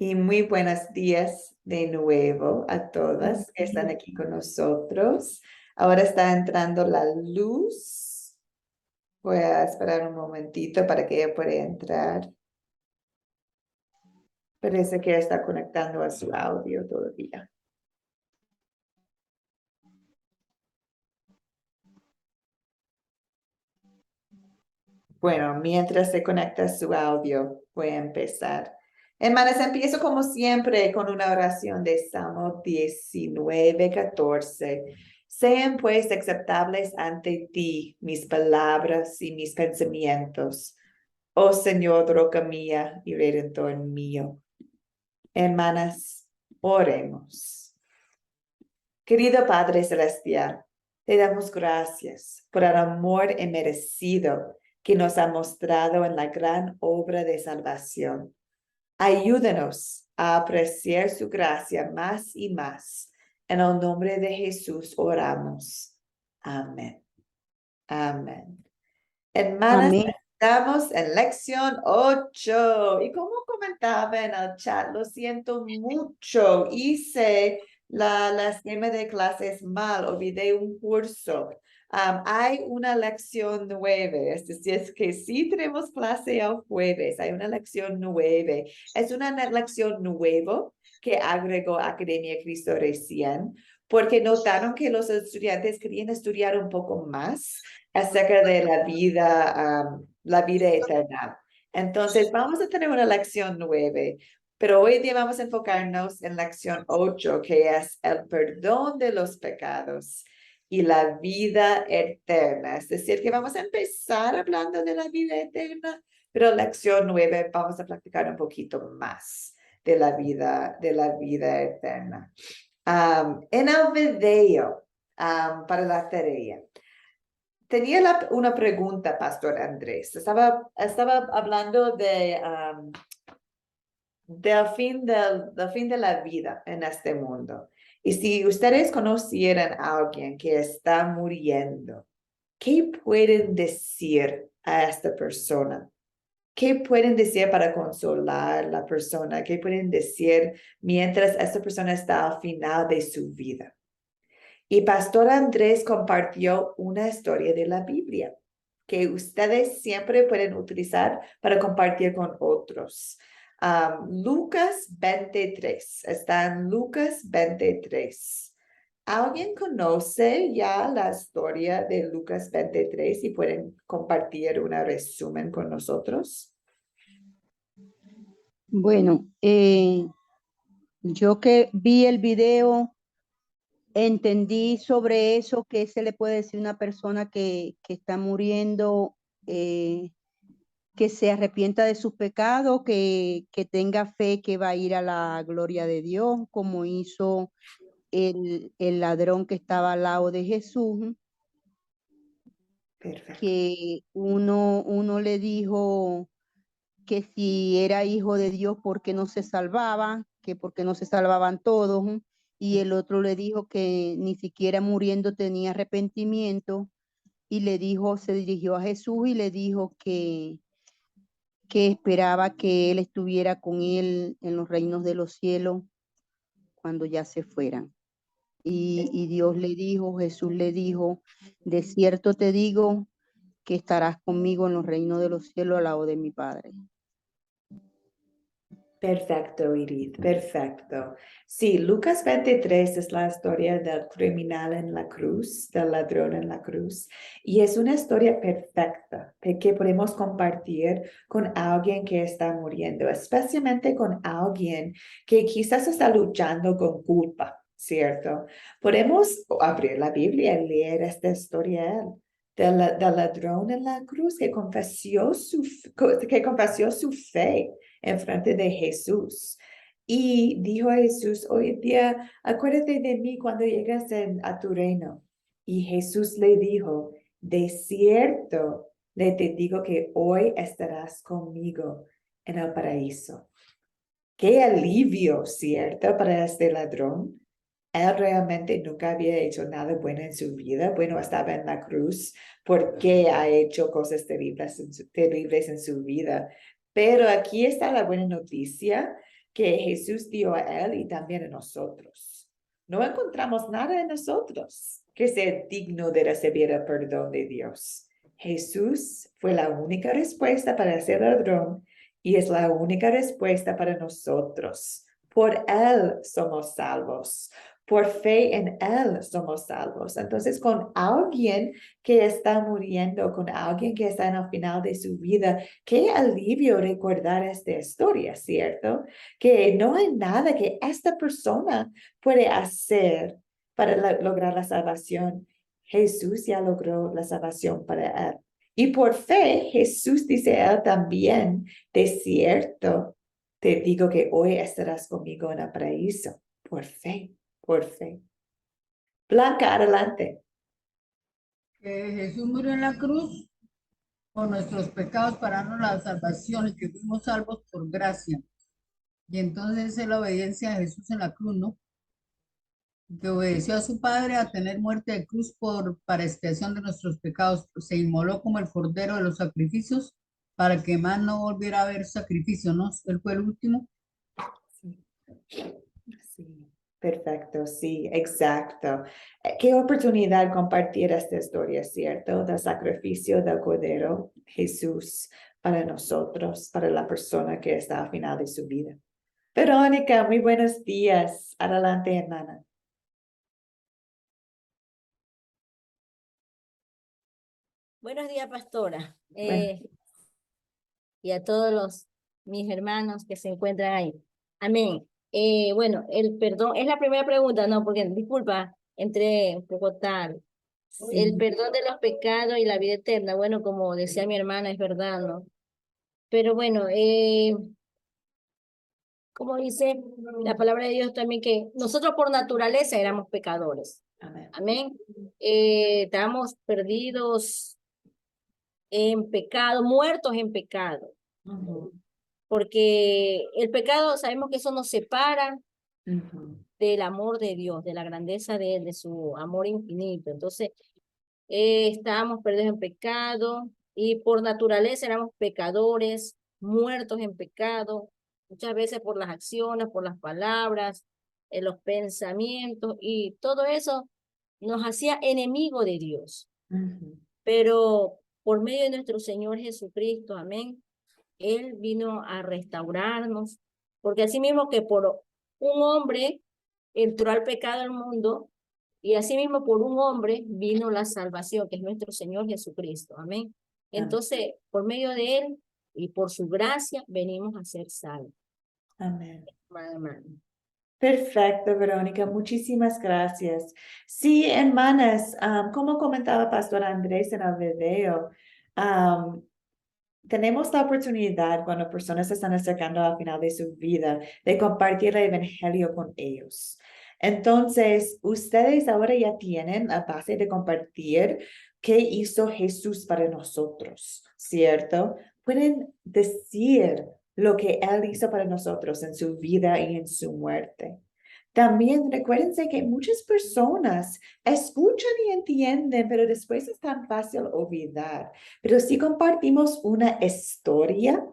Y muy buenos días de nuevo a todas que están aquí con nosotros. Ahora está entrando la luz. Voy a esperar un momentito para que ella pueda entrar. Parece que está conectando a su audio todavía. Bueno, mientras se conecta su audio, voy a empezar. Hermanas, empiezo como siempre con una oración de Salmo 19:14. Sean pues aceptables ante ti mis palabras y mis pensamientos, oh Señor, roca mía y redentor mío. Hermanas, oremos. Querido Padre Celestial, te damos gracias por el amor inmerecido que nos ha mostrado en la gran obra de salvación. Ayúdanos a apreciar su gracia más y más. En el nombre de Jesús oramos. Amén. Amén. Hermanas, Amén. estamos en lección 8. Y como comentaba en el chat, lo siento mucho. Hice la esquema de clases mal, olvidé un curso. Hay una lección 9, es decir, es que sí tenemos clase el jueves, hay una lección 9. Es una lección nueva que agregó Academia Cristo recién, porque notaron que los estudiantes querían estudiar un poco más acerca de la vida eterna. Entonces, vamos a tener una lección 9, pero hoy día vamos a enfocarnos en la lección 8, que es el perdón de los pecados y la vida eterna. Es decir, que vamos a empezar hablando de la vida eterna, pero en lección 9 vamos a practicar un poquito más de la vida eterna. En el video, para la tarea, tenía una pregunta, Pastor Andrés. Estaba hablando del fin de la vida en este mundo. Y si ustedes conocieran a alguien que está muriendo, ¿qué pueden decir a esta persona? ¿Qué pueden decir para consolar a la persona? ¿Qué pueden decir mientras esta persona está al final de su vida? Y Pastor Andrés compartió una historia de la Biblia que ustedes siempre pueden utilizar para compartir con otros. Lucas 23, está en Lucas 23. ¿Alguien conoce ya la historia de Lucas 23 y pueden compartir un resumen con nosotros? Bueno, yo que vi el video, entendí sobre eso, que se le puede decir a una persona que está muriendo, que se arrepienta de sus pecados, que tenga fe que va a ir a la gloria de Dios, como hizo el ladrón que estaba al lado de Jesús, Perfecto. que uno le dijo que si era hijo de Dios, ¿por qué no se salvaba? Que porque no se salvaban todos. Y el otro le dijo que ni siquiera muriendo tenía arrepentimiento. Y le dijo, se dirigió a Jesús y le dijo que esperaba que él estuviera con él en los reinos de los cielos cuando ya se fueran. Y Dios le dijo, Jesús le dijo, de cierto te digo que estarás conmigo en los reinos de los cielos al lado de mi Padre. Perfecto, Edith, perfecto. Sí, Lucas 23 es la historia del criminal en la cruz, del ladrón en la cruz, y es una historia perfecta que podemos compartir con alguien que está muriendo, especialmente con alguien que quizás está luchando con culpa, ¿cierto? Podemos abrir la Biblia y leer esta historia del ladrón en la cruz que confesó su fe en frente de Jesús. Y dijo a Jesús, hoy día, acuérdate de mí cuando llegas a tu reino. Y Jesús le dijo, de cierto, le te digo que hoy estarás conmigo en el paraíso. Qué alivio, ¿cierto? Para este ladrón. Él realmente nunca había hecho nada bueno en su vida. Bueno, estaba en la cruz porque ha hecho cosas terribles en su vida. Pero aquí está la buena noticia. que Jesús dio a él y también a nosotros. No encontramos nada en nosotros que sea digno de recibir el perdón de Dios. Jesús fue la única respuesta para ese ladrón y es la única respuesta para nosotros. Por él somos salvos. Por fe en él somos salvos. Entonces, con alguien que está muriendo, con alguien que está en el final de su vida, qué alivio recordar esta historia, ¿cierto? Que no hay nada que esta persona puede hacer para lograr la salvación. Jesús ya logró la salvación para él. Y por fe, Jesús dice a él también, de cierto, te digo que hoy estarás conmigo en el paraíso. Por fe, por fe. Blanca, adelante. Que Jesús murió en la cruz por nuestros pecados para darnos la salvación y que fuimos salvos por gracia. Y entonces es la obediencia de Jesús en la cruz, ¿no? Que obedeció a su Padre a tener muerte de cruz para expiación de nuestros pecados. Se inmoló como el cordero de los sacrificios para que más no volviera a haber sacrificio, ¿no? Él fue el último. Sí. Sí, perfecto, sí, exacto. Qué oportunidad compartir esta historia, ¿cierto? Del sacrificio del Cordero Jesús para nosotros, para la persona que está al final de su vida. Verónica, muy buenos días. Adelante, hermana. Buenos días, pastora, Bueno. y a todos mis hermanos que se encuentran ahí. Amén. Bueno, el perdón es la primera pregunta, no, porque disculpa, entré un poco tarde. El Sí. perdón de los pecados y la vida eterna, bueno, como decía mi hermana, es verdad, ¿no? Pero bueno, como dice la palabra de Dios también, que nosotros por naturaleza éramos pecadores. Amén. Amén. Estábamos perdidos en pecado, muertos en pecado. Ujú, Porque el pecado, sabemos que eso nos separa ujú, del amor de Dios, de la grandeza de Él, de su amor infinito. Entonces, estábamos perdidos en pecado y por naturaleza éramos pecadores, muertos en pecado, muchas veces por las acciones, por las palabras, los pensamientos y todo eso nos hacía enemigo de Dios. ujú. Pero por medio de nuestro Señor Jesucristo, amén, Él vino a restaurarnos, porque así mismo que por un hombre entró al pecado al mundo, y así mismo por un hombre vino la salvación, que es nuestro Señor Jesucristo. Amén. Amén. Entonces, por medio de Él y por su gracia, venimos a ser salvos. Amén. Hermano. Perfecto, Verónica, muchísimas gracias. Sí, hermanas, como comentaba Pastor Andrés en el video, tenemos la oportunidad cuando personas se están acercando al final de su vida de compartir el evangelio con ellos. Entonces, ustedes ahora ya tienen la base de compartir qué hizo Jesús para nosotros, ¿cierto? Pueden decir lo que Él hizo para nosotros en su vida y en su muerte. También recuérdense que muchas personas escuchan y entienden, pero después es tan fácil olvidar. Pero si compartimos una historia,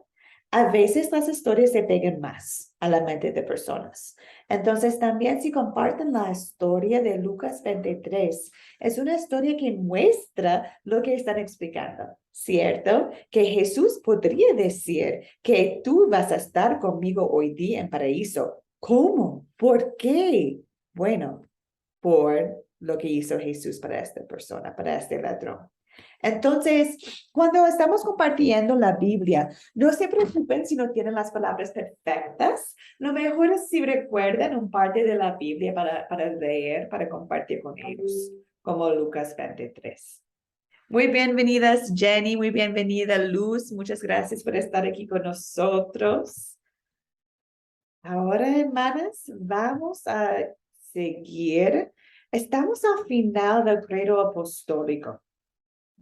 a veces las historias se pegan más a la mente de personas. Entonces, también si comparten la historia de Lucas 23, es una historia que muestra lo que están explicando, ¿cierto? Que Jesús podría decir que tú vas a estar conmigo hoy día en paraíso. ¿Cómo? ¿Por qué? Bueno, por lo que hizo Jesús para esta persona, para este ladrón. Entonces, cuando estamos compartiendo la Biblia, no se preocupen si no tienen las palabras perfectas. Lo mejor es si recuerdan un parte de la Biblia para leer, para compartir con ellos, como Lucas 23. Muy bienvenidas, Jenny. Muy bienvenida, Luz. Muchas gracias por estar aquí con nosotros. Ahora, hermanas, vamos a seguir. Estamos al final del credo apostólico.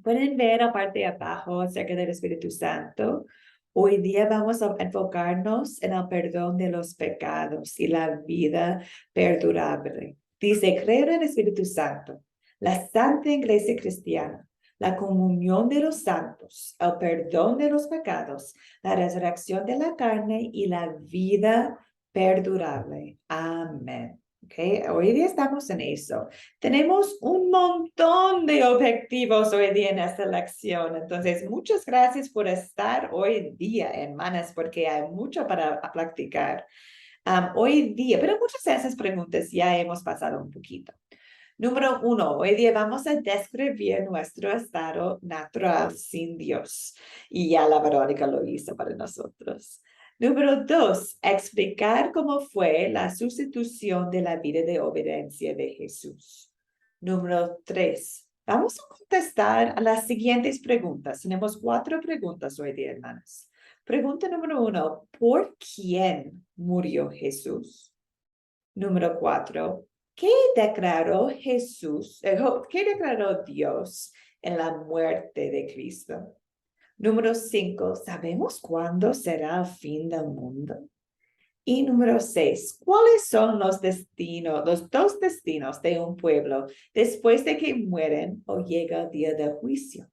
Pueden ver la parte de abajo acerca del Espíritu Santo. Hoy día vamos a enfocarnos en el perdón de los pecados y la vida perdurable. Dice, creer en el Espíritu Santo, la Santa Iglesia Cristiana, la comunión de los santos, el perdón de los pecados, la resurrección de la carne y la vida perdurable. Amén. Okay, hoy día estamos en eso. Tenemos un montón de objetivos hoy día en esta lección. Entonces, muchas gracias por estar hoy día, hermanas, porque hay mucho para practicar hoy día. Pero muchas de esas preguntas ya hemos pasado un poquito. Número 1, hoy día vamos a describir nuestro estado natural sin Dios. Y ya la Verónica lo hizo para nosotros. Número 2, explicar cómo fue la sustitución de la vida de obediencia de Jesús. Número 3, vamos a contestar a las siguientes preguntas. Tenemos 4 preguntas hoy día, hermanas. Pregunta número 1, ¿por quién murió Jesús? Número 4, ¿qué declaró Jesús? ¿Qué declaró Dios en la muerte de Cristo? Número 5, ¿sabemos cuándo será el fin del mundo? Y número 6, ¿cuáles son los dos destinos de un pueblo después de que mueren o llega el día del juicio?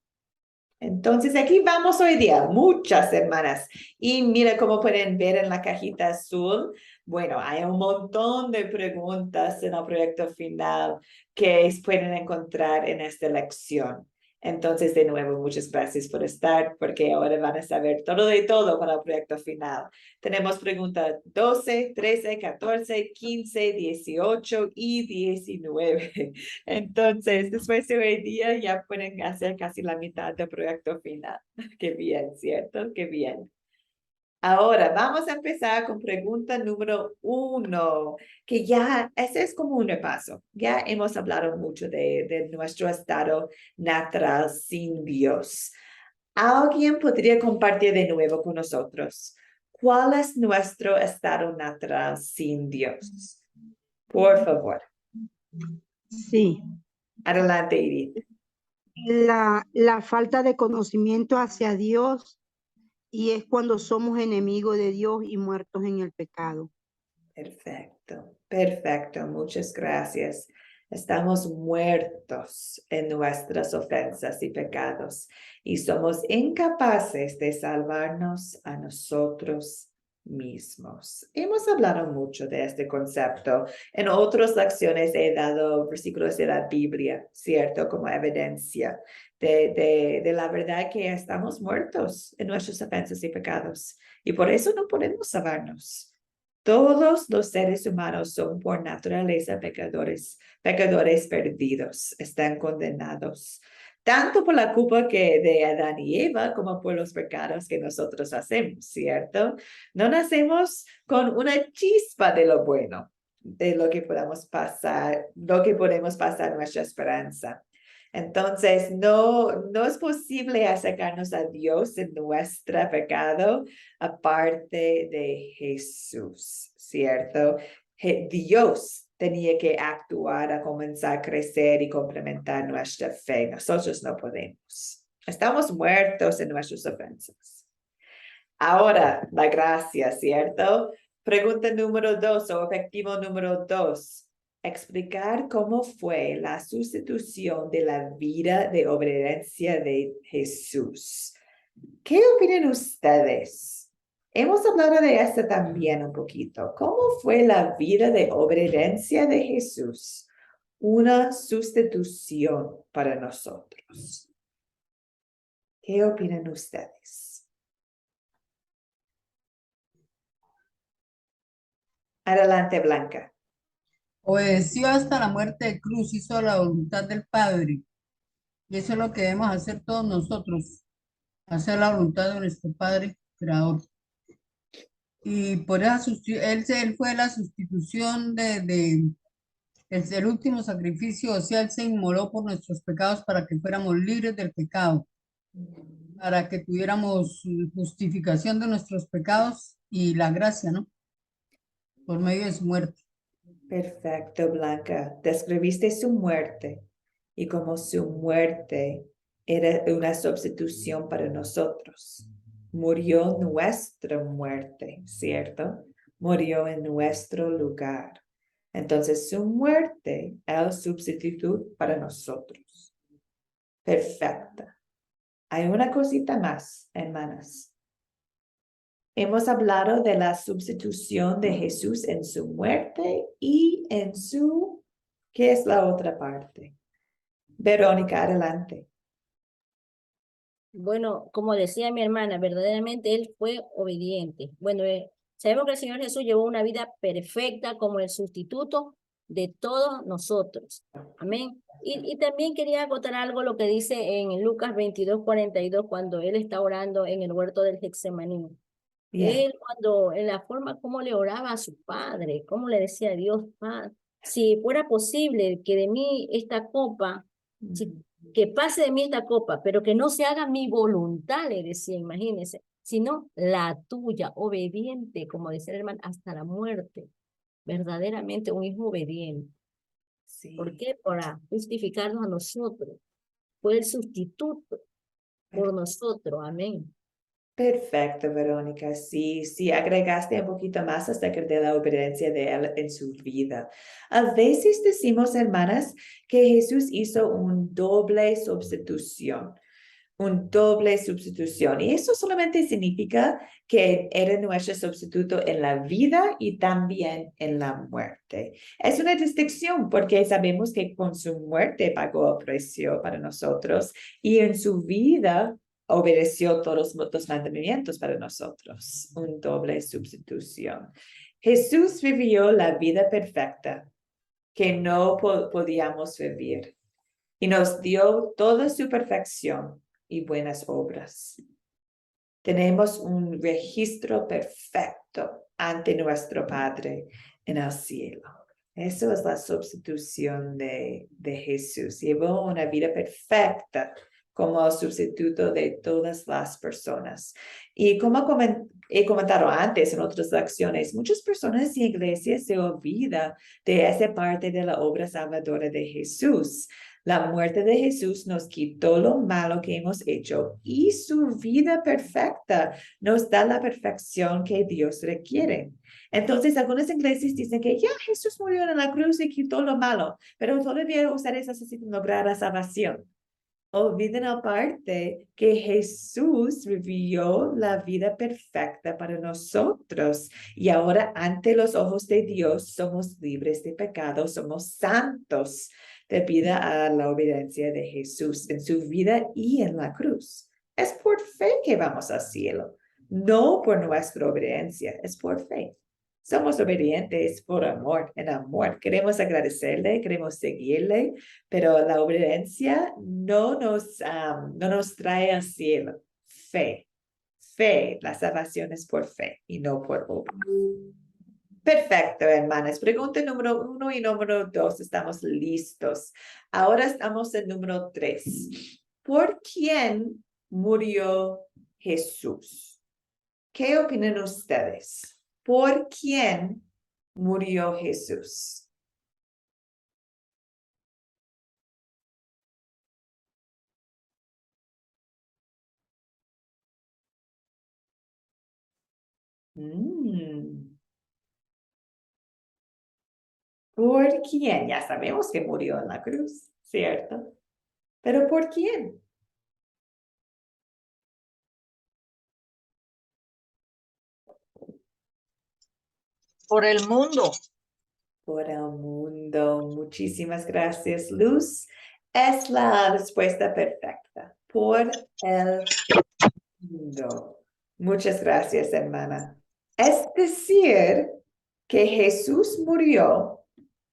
Entonces, aquí vamos hoy día, muchas semanas. Y mira cómo pueden ver en la cajita azul. Bueno, hay un montón de preguntas en el proyecto final que pueden encontrar en esta lección. Entonces, de nuevo, muchas gracias por estar, porque ahora van a saber todo de todo para el proyecto final. Tenemos preguntas 12, 13, 14, 15, 18 y 19. Entonces, después de hoy día ya pueden hacer casi la mitad del proyecto final. Qué bien, ¿cierto? Qué bien. Ahora, vamos a empezar con pregunta número 1, que ya, ese es como un repaso. Ya hemos hablado mucho de nuestro estado natural sin Dios. ¿Alguien podría compartir de nuevo con nosotros? ¿Cuál es nuestro estado natural sin Dios? Por favor. Sí, Adelante, Edith. la falta de conocimiento hacia Dios y es cuando somos enemigos de Dios y muertos en el pecado. Perfecto, perfecto. Muchas gracias. Estamos muertos en nuestras ofensas y pecados y somos incapaces de salvarnos a nosotros mismos. Hemos hablado mucho de este concepto. En otras lecciones he dado versículos de la Biblia, ¿cierto? Como evidencia de la verdad que estamos muertos en nuestras ofensas y pecados y por eso no podemos salvarnos. Todos los seres humanos son por naturaleza pecadores perdidos, están condenados, tanto por la culpa de Adán y Eva como por los pecados que nosotros hacemos, ¿cierto? No nacemos con una chispa de lo bueno, de lo que podemos pasar nuestra esperanza. Entonces, no es posible acercarnos a Dios en nuestro pecado aparte de Jesús, ¿cierto? Dios tenía que actuar a comenzar a crecer y complementar nuestra fe. Nosotros no podemos. Estamos muertos en nuestras ofensas. Ahora, la gracia, ¿cierto? Pregunta número 2 o objetivo número 2. Explicar cómo fue la sustitución de la vida de obediencia de Jesús. ¿Qué opinan ustedes? Hemos hablado de esto también un poquito. ¿Cómo fue la vida de obediencia de Jesús? Una sustitución para nosotros. ¿Qué opinan ustedes? Adelante, Blanca. Obedeció hasta la muerte de cruz, hizo la voluntad del Padre. Y eso es lo que debemos hacer todos nosotros, hacer la voluntad de nuestro Padre Creador. Y por esa él fue la sustitución el último sacrificio, o sea, él se inmoló por nuestros pecados para que fuéramos libres del pecado, para que tuviéramos justificación de nuestros pecados y la gracia, ¿no? Por medio de su muerte. Perfecto, Blanca. Describiste su muerte y como su muerte era una sustitución para nosotros. Murió nuestra muerte, ¿cierto? Murió en nuestro lugar. Entonces, su muerte es el sustituto para nosotros. Perfecta. Hay una cosita más, hermanas. hemos hablado de la sustitución de Jesús en su muerte y en su, ¿qué es la otra parte? Verónica, adelante. Bueno, como decía mi hermana, verdaderamente él fue obediente. Bueno, sabemos que el Señor Jesús llevó una vida perfecta como el sustituto de todos nosotros. Amén. Y también quería acotar algo lo que dice en Lucas 22:42, cuando él está orando en el huerto del Getsemaní. Bien. Él cuando, en la forma como le oraba a su padre, cómo le decía a Dios, Padre, si fuera posible que de mí esta copa, que pase de mí esta copa, pero que no se haga mi voluntad, le decía, imagínese, sino la tuya, obediente, como decía el hermano, hasta la muerte. Verdaderamente un hijo obediente. Sí. ¿Por qué? Para justificarnos a nosotros. Fue el sustituto por nosotros. Amén. Perfecto, Verónica. Sí, sí, agregaste un poquito más acerca de la obediencia de él en su vida. A veces decimos, hermanas, que Jesús hizo un doble sustitución. Y eso solamente significa que era nuestro sustituto en la vida y también en la muerte. Es una distinción porque sabemos que con su muerte pagó el precio para nosotros y en su vida obedeció todos los mandamientos para nosotros. Un doble sustitución. Jesús vivió la vida perfecta que no podíamos vivir y nos dio toda su perfección y buenas obras. Tenemos un registro perfecto ante nuestro Padre en el cielo. Eso es la sustitución de Jesús. Llevó una vida perfecta como el sustituto de todas las personas. Y como he comentado antes en otras lecciones, muchas personas y iglesias se olvidan de esa parte de la obra salvadora de Jesús. La muerte de Jesús nos quitó lo malo que hemos hecho y su vida perfecta nos da la perfección que Dios requiere. Entonces, algunas iglesias dicen que ya Jesús murió en la cruz y quitó lo malo, pero todavía ustedes necesitan lograr la salvación. Olviden aparte que Jesús vivió la vida perfecta para nosotros y ahora ante los ojos de Dios somos libres de pecado, somos santos debido a la obediencia de Jesús en su vida y en la cruz. Es por fe que vamos al cielo, no por nuestra obediencia, es por fe. Somos obedientes por amor, en amor. Queremos agradecerle, queremos seguirle, pero la obediencia no nos trae al cielo. Fe, la salvación es por fe y no por obra. Perfecto, hermanas. Pregunta número 1 y número 2, estamos listos. Ahora estamos en número 3. ¿Por quién murió Jesús? ¿Qué opinan ustedes? ¿Por quién murió Jesús? ¿Por quién? Ya sabemos que murió en la cruz, ¿cierto? ¿Pero por quién? Por el mundo. Por el mundo. Muchísimas gracias, Luz. Es la respuesta perfecta. Por el mundo. Muchas gracias, hermana. Es decir, que Jesús murió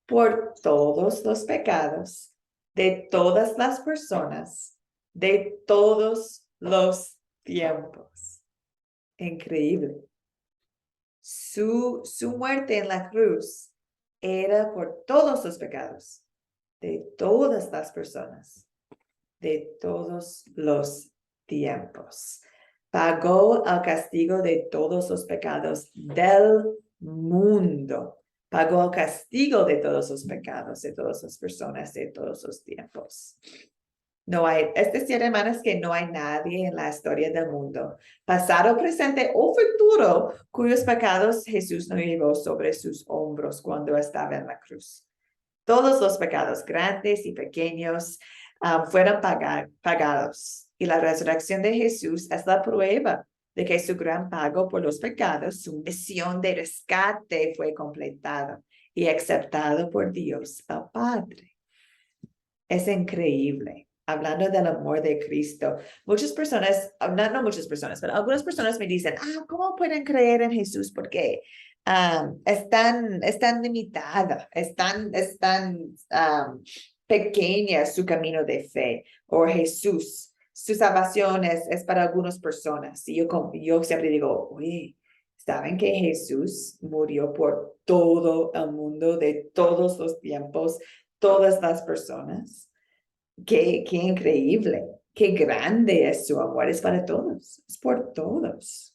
por todos los pecados de todas las personas, de todos los tiempos. Increíble. Su muerte en la cruz era por todos los pecados de todas las personas, de todos los tiempos. Pagó el castigo de todos los pecados del mundo. Pagó el castigo de todos los pecados de todas las personas de todos los tiempos. No hay, es decir, hermanas, que no hay nadie en la historia del mundo, pasado, presente o futuro, cuyos pecados Jesús no llevó sobre sus hombros cuando estaba en la cruz. Todos los pecados, grandes y pequeños, fueron pagados. Y la resurrección de Jesús es la prueba de que su gran pago por los pecados, su misión de rescate fue completada y aceptado por Dios el Padre. Es increíble. Hablando del amor de Cristo, muchas personas, no muchas personas, pero algunas personas me dicen, ¿cómo pueden creer en Jesús? Porque es tan limitada, es tan pequeña su camino de fe, o Jesús, su salvación es para algunas personas. Y yo siempre digo, oye, ¿saben que Jesús murió por todo el mundo de todos los tiempos, todas las personas? Qué increíble, qué grande es su amor, es para todos, es por todos.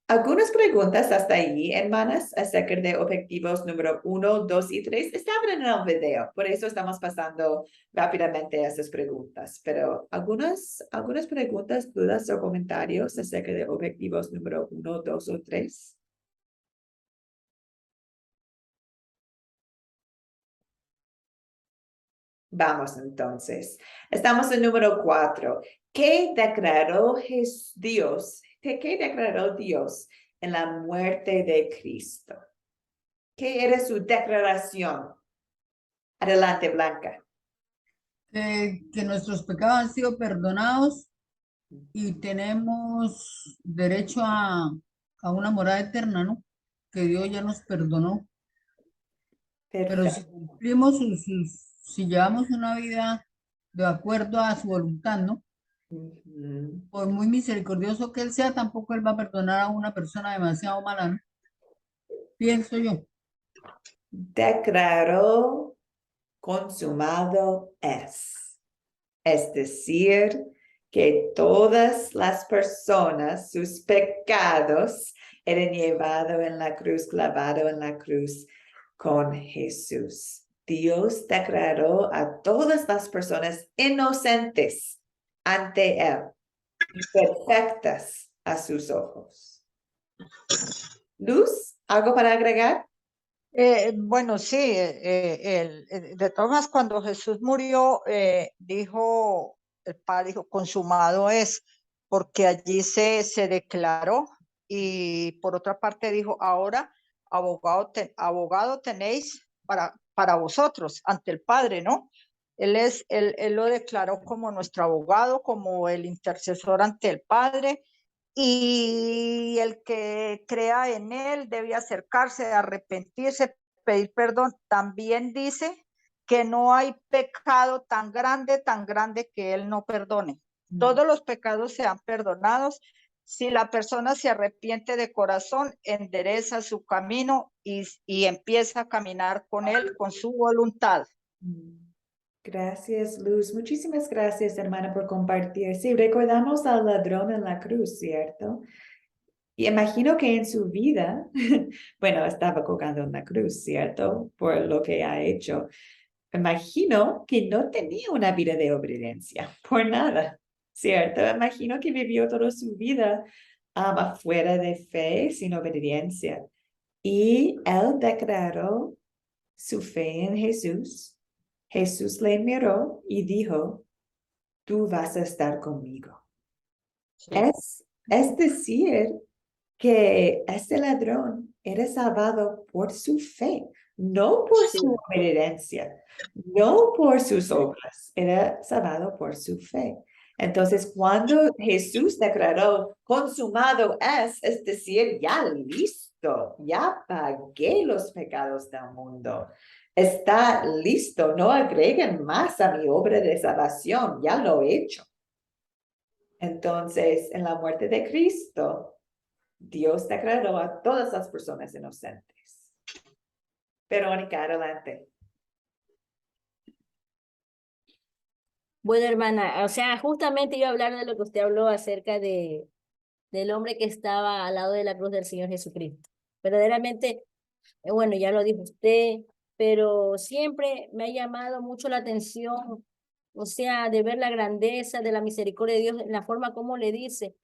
Algunas preguntas hasta ahí, hermanas, acerca de objetivos número 1, 2 y 3 estaban en el video, por eso estamos pasando rápidamente a esas preguntas, pero algunas preguntas, dudas o comentarios acerca de objetivos número 1, 2 o 3. Vamos entonces. Estamos en número 4. ¿Qué declaró Dios? ¿Qué declaró Dios en la muerte de Cristo? ¿Qué era su declaración? Adelante, Blanca. Que nuestros pecados han sido perdonados y tenemos derecho a una morada eterna, ¿no? Que Dios ya nos perdonó. Pero si Perfecto. cumplimos si llevamos una vida de acuerdo a su voluntad, ¿no? Ujú. Por muy misericordioso que Él sea, tampoco Él va a perdonar a una persona demasiado mala, ¿no? Pienso yo. Declaró consumado es. Es decir, que todas las personas, sus pecados, eran llevados en la cruz, clavado en la cruz con Jesús. Dios declaró a todas las personas inocentes ante Él y perfectas a sus ojos. Luz, ¿algo para agregar? Bueno, sí, de todas maneras, cuando Jesús murió, dijo, el Padre dijo, consumado es, porque allí se declaró, y por otra parte dijo, ahora abogado tenéis para vosotros ante el Padre, ¿no? Él lo declaró como nuestro abogado, como el intercesor ante el Padre, y el que crea en él debe acercarse, arrepentirse, pedir perdón. También dice que no hay pecado tan grande que él no perdone. Todos los pecados sean perdonados si la persona se arrepiente de corazón, endereza su camino y empieza a caminar con él, con su voluntad. Gracias, Luz. Muchísimas gracias, hermana, por compartir. Sí, recordamos al ladrón en la cruz, ¿cierto? Y imagino que en su vida, bueno, estaba colgando en la cruz, ¿cierto? Por lo que ha hecho. Imagino que no tenía una vida de obediencia, por nada, ¿cierto? Imagino que vivió toda su vida afuera de fe, sin obediencia. Y él declaró su fe en Jesús. Jesús le miró y dijo, tú vas a estar conmigo. Sí. Es decir, que este ladrón era salvado por su fe, no por Sí. su obediencia, no por sus obras, era salvado por su fe. Entonces, cuando Jesús declaró, consumado es decir, ya listo, ya pagué los pecados del mundo. Está listo, no agreguen más a mi obra de salvación, ya lo he hecho. Entonces, en la muerte de Cristo, Dios declaró a todas las personas inocentes. Verónica, adelante. Bueno, hermana, o sea, justamente iba a hablar de lo que usted habló acerca del hombre que estaba al lado de la cruz del Señor Jesucristo. Verdaderamente, bueno, ya lo dijo usted, pero siempre me ha llamado mucho la atención, o sea, de ver la grandeza de la misericordia de Dios en la forma como le dice,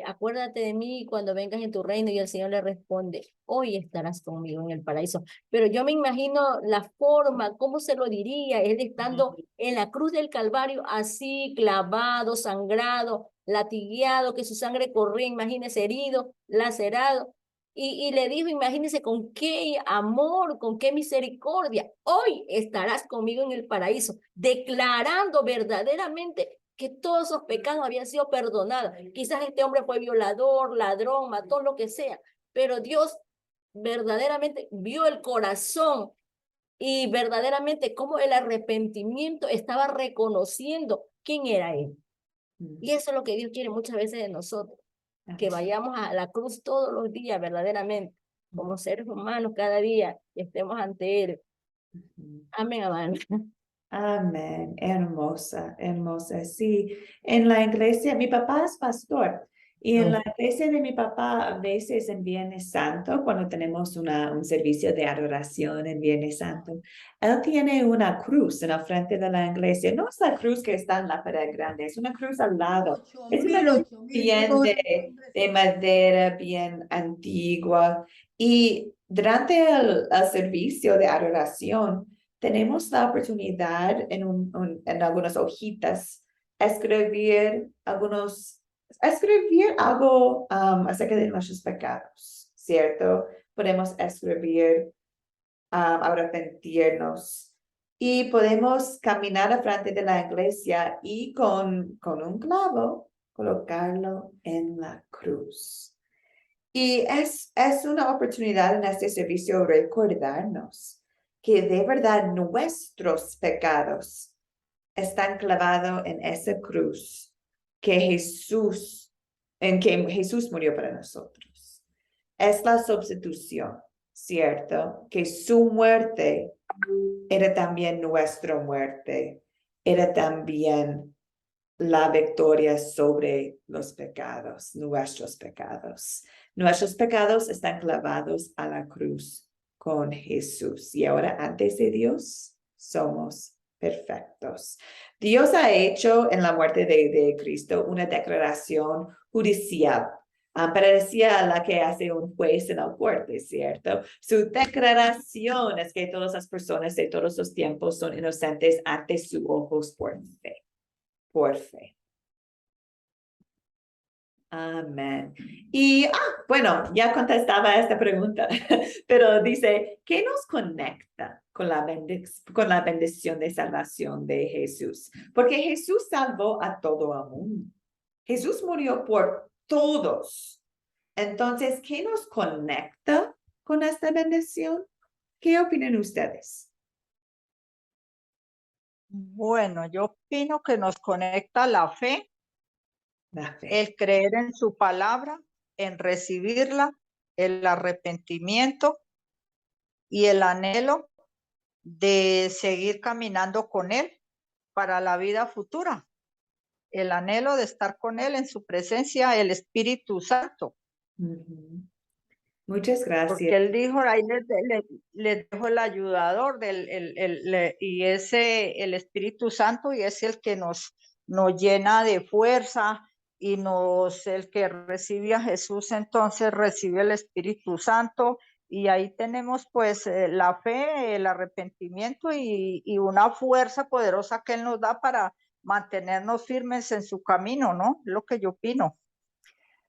acuérdate de mí cuando vengas en tu reino, y el Señor le responde, hoy estarás conmigo en el paraíso. Pero yo me imagino la forma, cómo se lo diría, él estando en la cruz del Calvario, así clavado, sangrado, latigueado, que su sangre corría, imagínese, herido, lacerado. Y le dijo, imagínese con qué amor, con qué misericordia, hoy estarás conmigo en el paraíso, declarando verdaderamente que todos esos pecados habían sido perdonados. Quizás este hombre fue violador, ladrón, mató, lo que sea, pero Dios verdaderamente vio el corazón y verdaderamente cómo el arrepentimiento estaba reconociendo quién era él. Y eso es lo que Dios quiere muchas veces de nosotros, que vayamos a la cruz todos los días verdaderamente, como seres humanos cada día, y estemos ante Él. Amén, amén. Amén, hermosa, hermosa. Sí, en la iglesia, mi papá es pastor y en la iglesia de mi papá a veces en Viernes Santo, cuando tenemos un servicio de adoración en Viernes Santo, él tiene una cruz en la frente de la iglesia. No es la cruz que está en la pared grande, es una cruz al lado. Es una cruz 8.000, bien luego de madera, bien antigua. Y durante el servicio de adoración, tenemos la oportunidad en algunas hojitas escribir algo acerca de nuestros pecados, ¿cierto? Podemos escribir arrepentirnos y podemos caminar a frente de la iglesia y con un clavo colocarlo en la cruz. Y es una oportunidad en este servicio recordarnos que de verdad nuestros pecados están clavados en esa cruz en que Jesús murió para nosotros. Es la sustitución, ¿cierto? Que su muerte era también nuestra muerte, era también la victoria sobre los pecados, nuestros pecados. Nuestros pecados están clavados a la cruz con Jesús. Y ahora, antes de Dios, somos perfectos. Dios ha hecho en la muerte de Cristo una declaración judicial. Parecía la que hace un juez en la corte, ¿cierto? Su declaración es que todas las personas de todos los tiempos son inocentes ante sus ojos por fe. Por fe. Amén. Y, bueno, ya contestaba esta pregunta, pero dice, ¿qué nos conecta con la bendición de salvación de Jesús? Porque Jesús salvó a todo el mundo. Jesús murió por todos. Entonces, ¿qué nos conecta con esta bendición? ¿Qué opinan ustedes? Bueno, yo opino que nos conecta la fe, La fe. el creer en su palabra, en recibirla, el arrepentimiento y el anhelo de seguir caminando con Él para la vida futura. El anhelo de estar con Él en su presencia, el Espíritu Santo. Muchas gracias. Porque Él dijo, ahí les dejo el ayudador y el Espíritu Santo, y es el que nos llena de fuerza, y el que recibe a Jesús, entonces recibe el Espíritu Santo. Y ahí tenemos pues la fe, el arrepentimiento y una fuerza poderosa que Él nos da para mantenernos firmes en su camino, ¿no? Es lo que yo opino.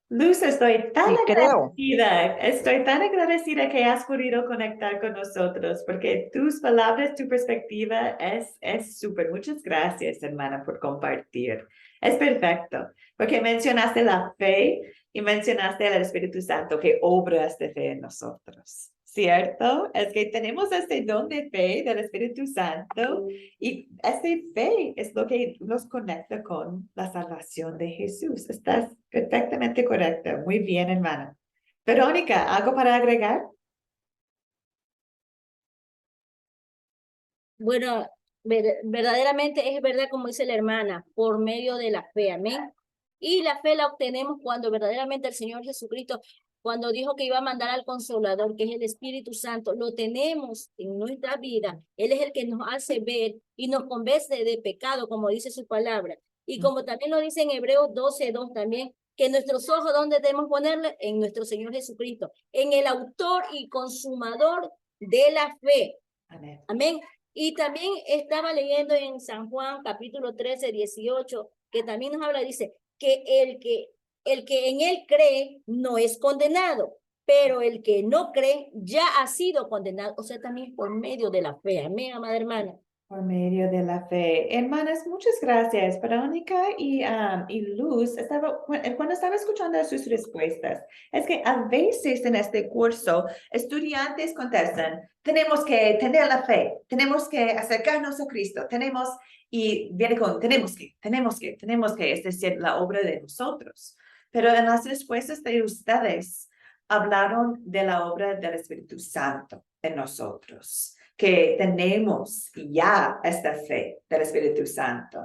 Luz, estoy tan creo. agradecida que has podido conectar con nosotros, porque tus palabras, tu perspectiva es súper. Muchas gracias, hermana, por compartir. Es perfecto, porque mencionaste la fe y mencionaste al Espíritu Santo que obra esta fe en nosotros, ¿cierto? Es que tenemos este don de fe del Espíritu Santo y esta fe es lo que nos conecta con la salvación de Jesús. Estás perfectamente correcta. Muy bien, hermana. Verónica, ¿algo para agregar? Bueno, verdaderamente es verdad como dice la hermana, por medio de la fe, amén. Y la fe la obtenemos cuando verdaderamente el Señor Jesucristo, cuando dijo que iba a mandar al Consolador, que es el Espíritu Santo, lo tenemos en nuestra vida. Él es el que nos hace ver y nos convence de pecado, como dice su palabra. Y como también lo dice en Hebreos 12:2 también, que nuestros ojos, ¿dónde debemos ponerle? En nuestro Señor Jesucristo, en el autor y consumador de la fe. Amén. Amén. Y también estaba leyendo en San Juan capítulo 13, 18, que también nos habla, dice, que el que en él cree no es condenado, pero el que no cree ya ha sido condenado, o sea, también por medio de la fe. Amén, amada hermana. Por medio de la fe. Hermanas, muchas gracias. Verónica y Luz, cuando estaba escuchando sus respuestas, es que a veces en este curso, estudiantes contestan, tenemos que tener la fe, tenemos que acercarnos a Cristo, y viene con, tenemos que, es decir, la obra de nosotros. Pero en las respuestas de ustedes, hablaron de la obra del Espíritu Santo en nosotros, que tenemos ya esta fe del Espíritu Santo.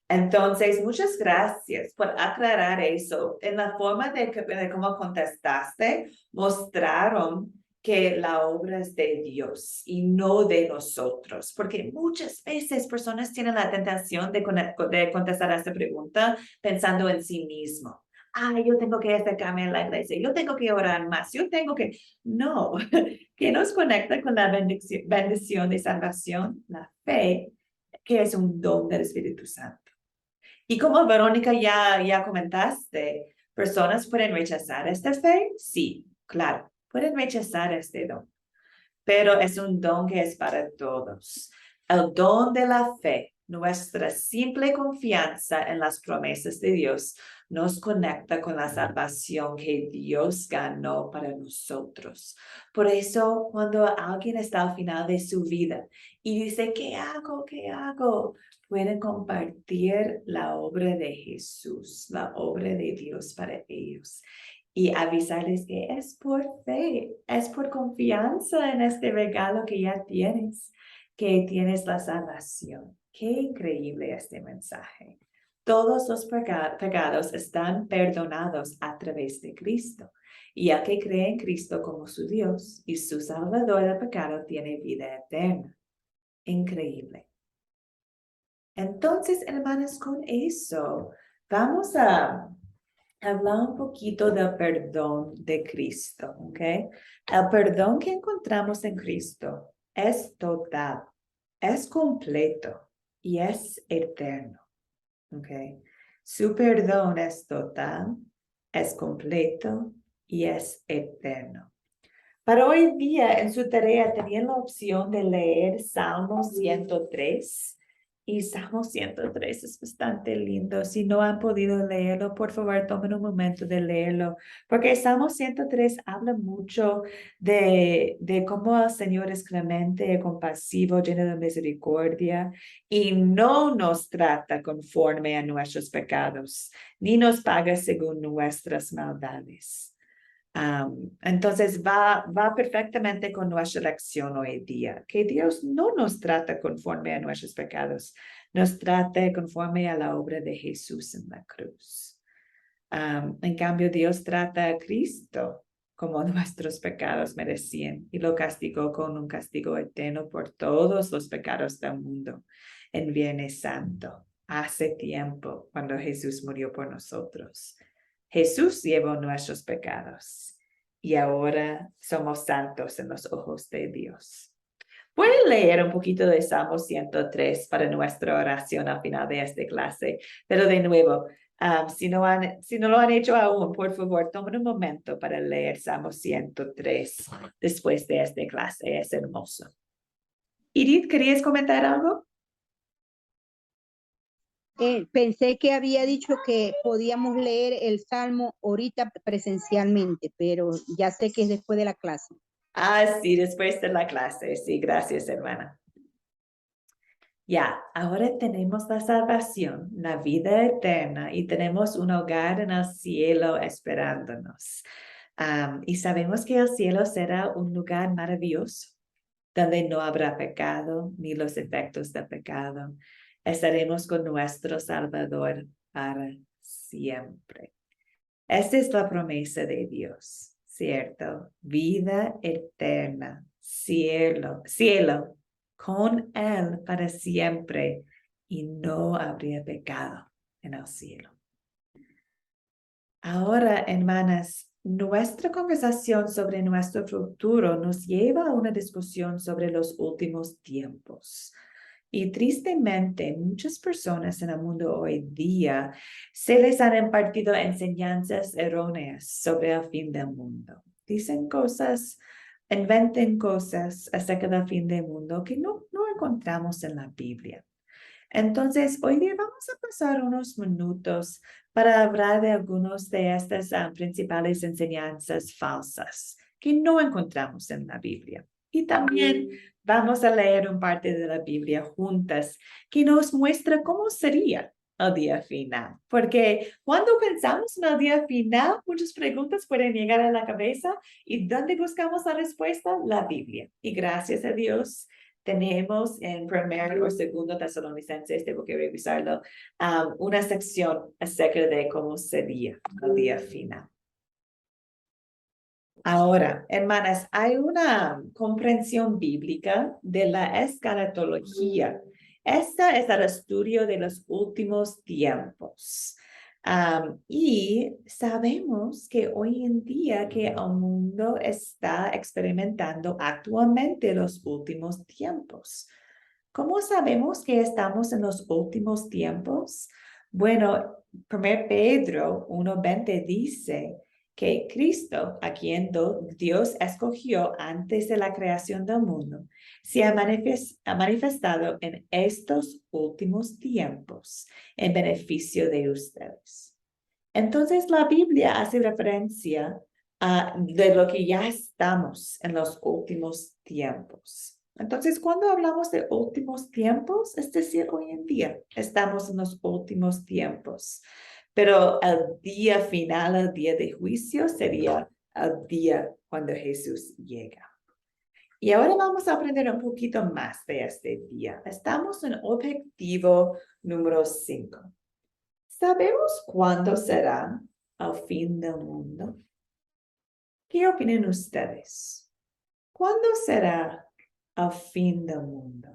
Entonces, muchas gracias por aclarar eso. En la forma de cómo contestaste, mostraron que la obra es de Dios y no de nosotros, porque muchas veces personas tienen la tentación de contestar a esta pregunta pensando en sí mismo. Yo tengo que acercarme a la iglesia, yo tengo que orar más, No, que nos conecta con la bendición de salvación, la fe, que es un don del Espíritu Santo. Y como Verónica ya comentaste, ¿personas pueden rechazar esta fe? Sí, claro, pueden rechazar este don, pero es un don que es para todos. El don de la fe, nuestra simple confianza en las promesas de Dios, nos conecta con la salvación que Dios ganó para nosotros. Por eso, cuando alguien está al final de su vida y dice, ¿qué hago? ¿Qué hago? Pueden compartir la obra de Jesús, la obra de Dios para ellos. Y avisarles que es por fe, es por confianza en este regalo que ya tienes, que tienes la salvación. Qué increíble este mensaje. Todos los pecados están perdonados a través de Cristo. Y el que cree en Cristo como su Dios y su Salvador del pecado tiene vida eterna. Increíble. Entonces, hermanos, con eso vamos a hablar un poquito del perdón de Cristo, ¿ok? El perdón que encontramos en Cristo es total, es completo y es eterno, ¿ok? Su perdón es total, es completo y es eterno. Para hoy día, en su tarea, tenían la opción de leer Salmo 103. Y Salmo 103 es bastante lindo. Si no han podido leerlo, por favor, tomen un momento de leerlo. Porque Salmo 103 habla mucho de cómo el Señor es clemente, compasivo, lleno de misericordia. Y no nos trata conforme a nuestros pecados, ni nos paga según nuestras maldades. Entonces va perfectamente con nuestra lección hoy día, que Dios no nos trata conforme a nuestros pecados, nos trata conforme a la obra de Jesús en la cruz. En cambio, Dios trata a Cristo como nuestros pecados merecían y lo castigó con un castigo eterno por todos los pecados del mundo en Viernes Santo, hace tiempo cuando Jesús murió por nosotros. Jesús llevó nuestros pecados y ahora somos santos en los ojos de Dios. Voy a leer un poquito de Salmo 103 para nuestra oración al final de esta clase, pero de nuevo, si no lo han hecho aún, por favor, tomen un momento para leer Salmo 103 después de esta clase, es hermoso. Edith, ¿querías comentar algo? Pensé que había dicho que podíamos leer el Salmo ahorita presencialmente, pero ya sé que es después de la clase. Sí, después de la clase. Sí, gracias, hermana. Ya, ahora tenemos la salvación, la vida eterna y tenemos un hogar en el cielo esperándonos. Y sabemos que el cielo será un lugar maravilloso, donde no habrá pecado ni los efectos del pecado. Estaremos con nuestro Salvador para siempre. Esta es la promesa de Dios, ¿cierto? Vida eterna, cielo, con Él para siempre y no habría pecado en el cielo. Ahora, hermanas, nuestra conversación sobre nuestro futuro nos lleva a una discusión sobre los últimos tiempos. Y tristemente, muchas personas en el mundo hoy día se les han impartido enseñanzas erróneas sobre el fin del mundo. Dicen cosas, inventen cosas acerca del fin del mundo que no encontramos en la Biblia. Entonces, hoy día vamos a pasar unos minutos para hablar de algunas de estas principales enseñanzas falsas que no encontramos en la Biblia. Y también vamos a leer un parte de la Biblia juntas que nos muestra cómo sería el día final. Porque cuando pensamos en el día final, muchas preguntas pueden llegar a la cabeza. ¿Y dónde buscamos la respuesta? La Biblia. Y gracias a Dios, tenemos en primero o segundo Tesalonicenses, tengo que revisarlo, una sección acerca de cómo sería el día final. Ahora, hermanas, hay una comprensión bíblica de la escatología. Esta es el estudio de los últimos tiempos. Y sabemos que hoy en día que el mundo está experimentando actualmente los últimos tiempos. ¿Cómo sabemos que estamos en los últimos tiempos? Bueno, 1 Pedro 1:20 dice que Cristo, a quien Dios escogió antes de la creación del mundo, se ha manifestado en estos últimos tiempos en beneficio de ustedes. Entonces, la Biblia hace referencia de lo que ya estamos en los últimos tiempos. Entonces, cuando hablamos de últimos tiempos, es decir, hoy en día estamos en los últimos tiempos. Pero el día final, el día de juicio, sería el día cuando Jesús llega. Y ahora vamos a aprender un poquito más de este día. Estamos en objetivo número 5. ¿Sabemos cuándo será el fin del mundo? ¿Qué opinan ustedes? ¿Cuándo será el fin del mundo?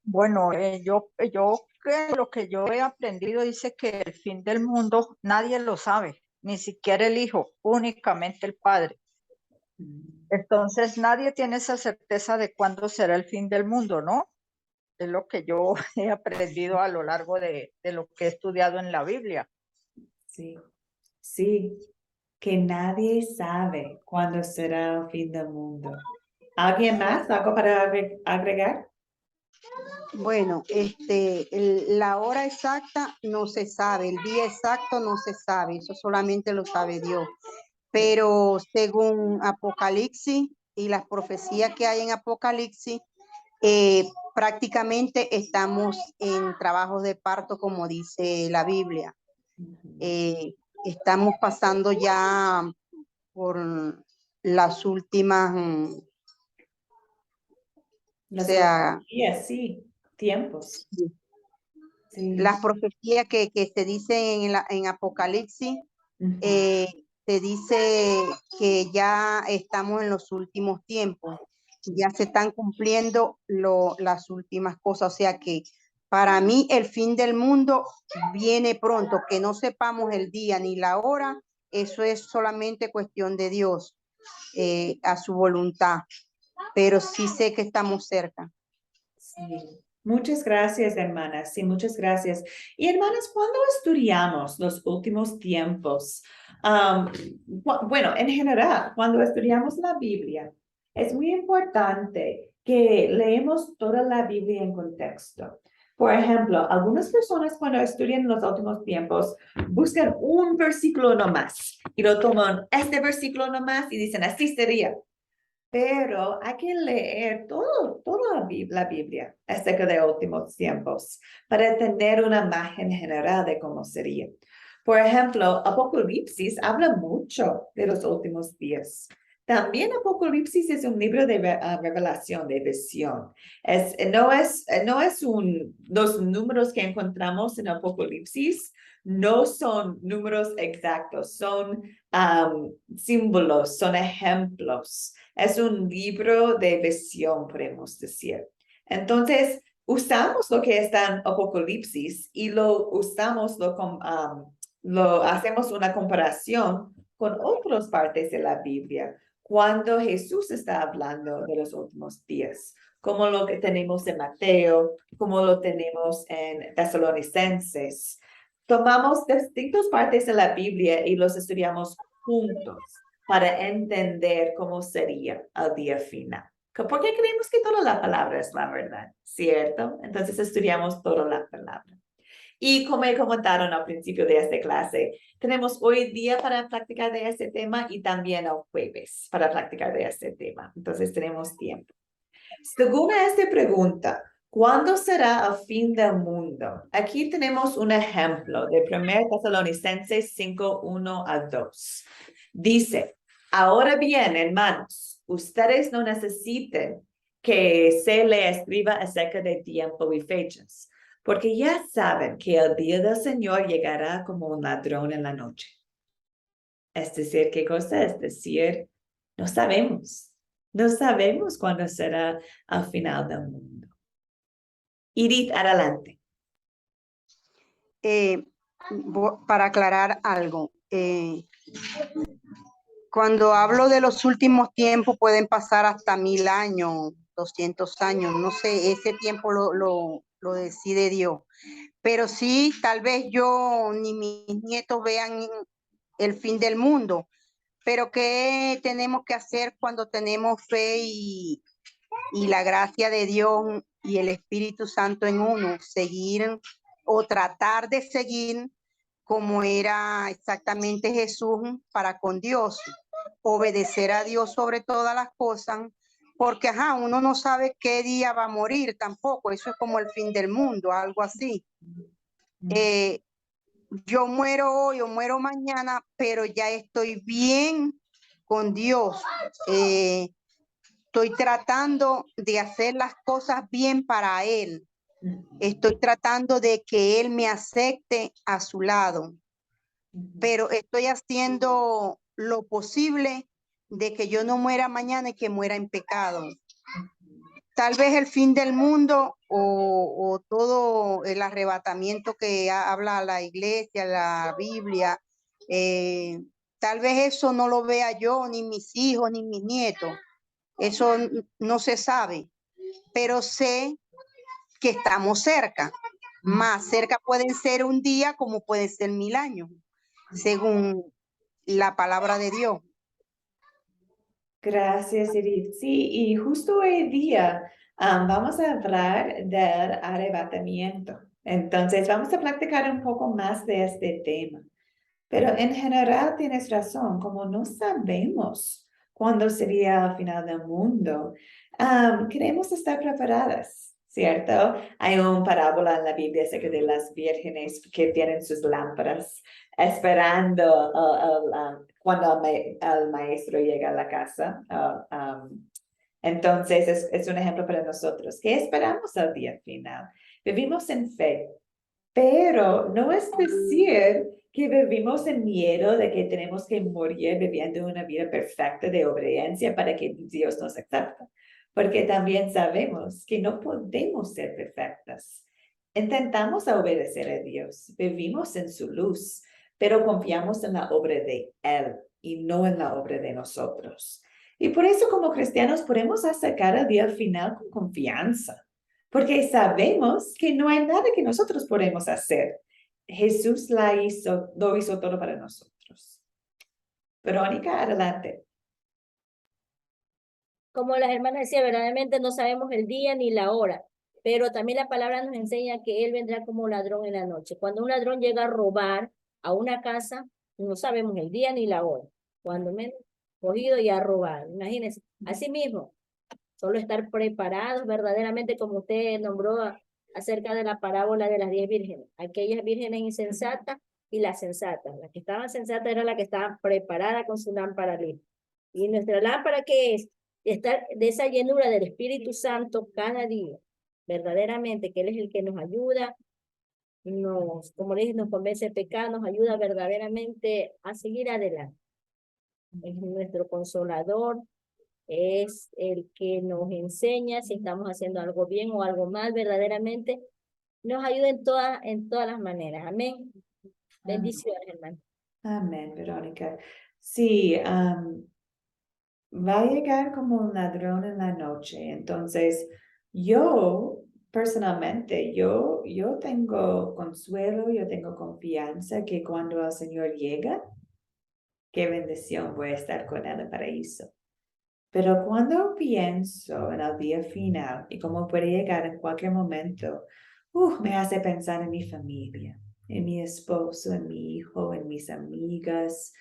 Bueno, yo creo lo que yo he aprendido dice que el fin del mundo nadie lo sabe, ni siquiera el Hijo, únicamente el Padre. Entonces nadie tiene esa certeza de cuándo será el fin del mundo, ¿no? Es lo que yo he aprendido a lo largo de lo que he estudiado en la Biblia. Sí, sí, que nadie sabe cuándo será el fin del mundo. ¿Alguien más? ¿Algo para agregar? Bueno, la hora exacta no se sabe, el día exacto no se sabe, eso solamente lo sabe Dios. Pero según Apocalipsis y las profecías que hay en Apocalipsis, prácticamente estamos en trabajos de parto, como dice la Biblia. Estamos pasando ya por las últimas, Las o sea, profecías, sí, tiempos. Sí. las profecías que se dicen en Apocalipsis, se dice que ya estamos en los últimos tiempos, ya se están cumpliendo las últimas cosas, o sea que para mí el fin del mundo viene pronto, que no sepamos el día ni la hora, eso es solamente cuestión de Dios, a su voluntad, pero sí sé que estamos cerca. Sí. Muchas gracias, hermanas. Sí, muchas gracias. Y hermanas, ¿cuándo estudiamos los últimos tiempos? Bueno, en general, cuando estudiamos la Biblia, es muy importante que leemos toda la Biblia en contexto. Por ejemplo, algunas personas cuando estudian los últimos tiempos buscan un versículo nomás y lo toman este versículo nomás y dicen, así sería. Pero hay que leer toda la Biblia acerca de últimos tiempos para tener una imagen general de cómo sería. Por ejemplo, Apocalipsis habla mucho de los últimos días. También Apocalipsis es un libro de revelación, de visión. No es los números que encontramos en Apocalipsis, no son números exactos, son símbolos, son ejemplos. Es un libro de visión, podemos decir. Entonces, usamos lo que está en Apocalipsis y lo usamos, lo hacemos una comparación con otras partes de la Biblia cuando Jesús está hablando de los últimos días, como lo que tenemos en Mateo, como lo tenemos en Tesalonicenses. Tomamos distintas partes de la Biblia y los estudiamos juntos para entender cómo sería el día final. Porque creemos que toda la palabra es la verdad, ¿cierto? Entonces estudiamos toda la palabra. Y como me comentaron al principio de esta clase, tenemos hoy día para practicar de este tema y también el jueves para practicar de este tema. Entonces tenemos tiempo. Según esta pregunta, ¿cuándo será el fin del mundo? Aquí tenemos un ejemplo de 1 Tesalonicenses 5, 1 a 2. Dice, ahora bien, hermanos, ustedes no necesiten que se le escriba acerca de tiempo y fechas, porque ya saben que el día del Señor llegará como un ladrón en la noche. Es decir, ¿qué cosa? Es decir, no sabemos. No sabemos cuándo será el final del mundo. Edith, adelante. Para aclarar algo, cuando hablo de los últimos tiempos pueden pasar hasta 1000 años, 200 años, no sé, ese tiempo lo decide Dios. Pero sí, tal vez yo ni mis nietos vean el fin del mundo. Pero ¿qué tenemos que hacer cuando tenemos fe y la gracia de Dios y el Espíritu Santo en uno? Seguir o tratar de seguir como era exactamente Jesús para con Dios. Obedecer a Dios sobre todas las cosas, porque uno no sabe qué día va a morir tampoco. Eso es como el fin del mundo, algo así. Yo muero hoy o muero mañana, pero ya estoy bien con Dios. Estoy tratando de hacer las cosas bien para Él. Estoy tratando de que Él me acepte a su lado, pero estoy haciendo lo posible de que yo no muera mañana y que muera en pecado. Tal vez el fin del mundo o todo el arrebatamiento que habla la iglesia, la Biblia, tal vez eso no lo vea yo, ni mis hijos, ni mis nietos. Eso no se sabe, pero sé que estamos cerca. Más cerca pueden ser un día como pueden ser 1000 años, según la palabra de Dios. Gracias, Edith. Sí, y justo hoy día vamos a hablar del arrebatamiento. Entonces, vamos a practicar un poco más de este tema. Pero en general tienes razón, como no sabemos cuándo sería el final del mundo, queremos estar preparadas, ¿cierto? Hay una parábola en la Biblia acerca de las vírgenes que tienen sus lámparas esperando cuando el maestro llega a la casa. Entonces, es un ejemplo para nosotros. ¿Qué esperamos al día final? Vivimos en fe, pero no es decir que vivimos en miedo de que tenemos que morir viviendo una vida perfecta de obediencia para que Dios nos acepte. Porque también sabemos que no podemos ser perfectas. Intentamos obedecer a Dios, vivimos en su luz, pero confiamos en la obra de Él y no en la obra de nosotros. Y por eso como cristianos podemos acercar al día final con confianza, porque sabemos que no hay nada que nosotros podemos hacer. Jesús lo hizo todo para nosotros. Verónica, adelante. Como las hermanas decían, verdaderamente no sabemos el día ni la hora, pero también la palabra nos enseña que Él vendrá como ladrón en la noche. Cuando un ladrón llega a robar a una casa, no sabemos el día ni la hora. Cuando menos cogido y a robar. Imagínense. Asimismo, solo estar preparados verdaderamente, como usted nombró acerca de la parábola de las 10 vírgenes. Aquellas vírgenes insensatas y las sensatas. Las que estaban sensatas eran las que estaban preparadas con su lámpara lista. Y nuestra lámpara, ¿qué es? Estar de esa llenura del Espíritu Santo cada día, verdaderamente, que Él es el que nos ayuda, como les dije, nos convence el pecado, nos ayuda verdaderamente a seguir adelante. Es nuestro consolador, es el que nos enseña si estamos haciendo algo bien o algo mal, verdaderamente nos ayuda en todas las maneras. Amén. Bendiciones, hermano. Amén, Verónica. Sí, va a llegar como un ladrón en la noche. Entonces, yo personalmente, yo tengo consuelo, yo tengo confianza que cuando el Señor llega, qué bendición voy a estar con Él en el paraíso. Pero cuando pienso en el día final y cómo puede llegar en cualquier momento, me hace pensar en mi familia, en mi esposo, en mi hijo, en mis amigas,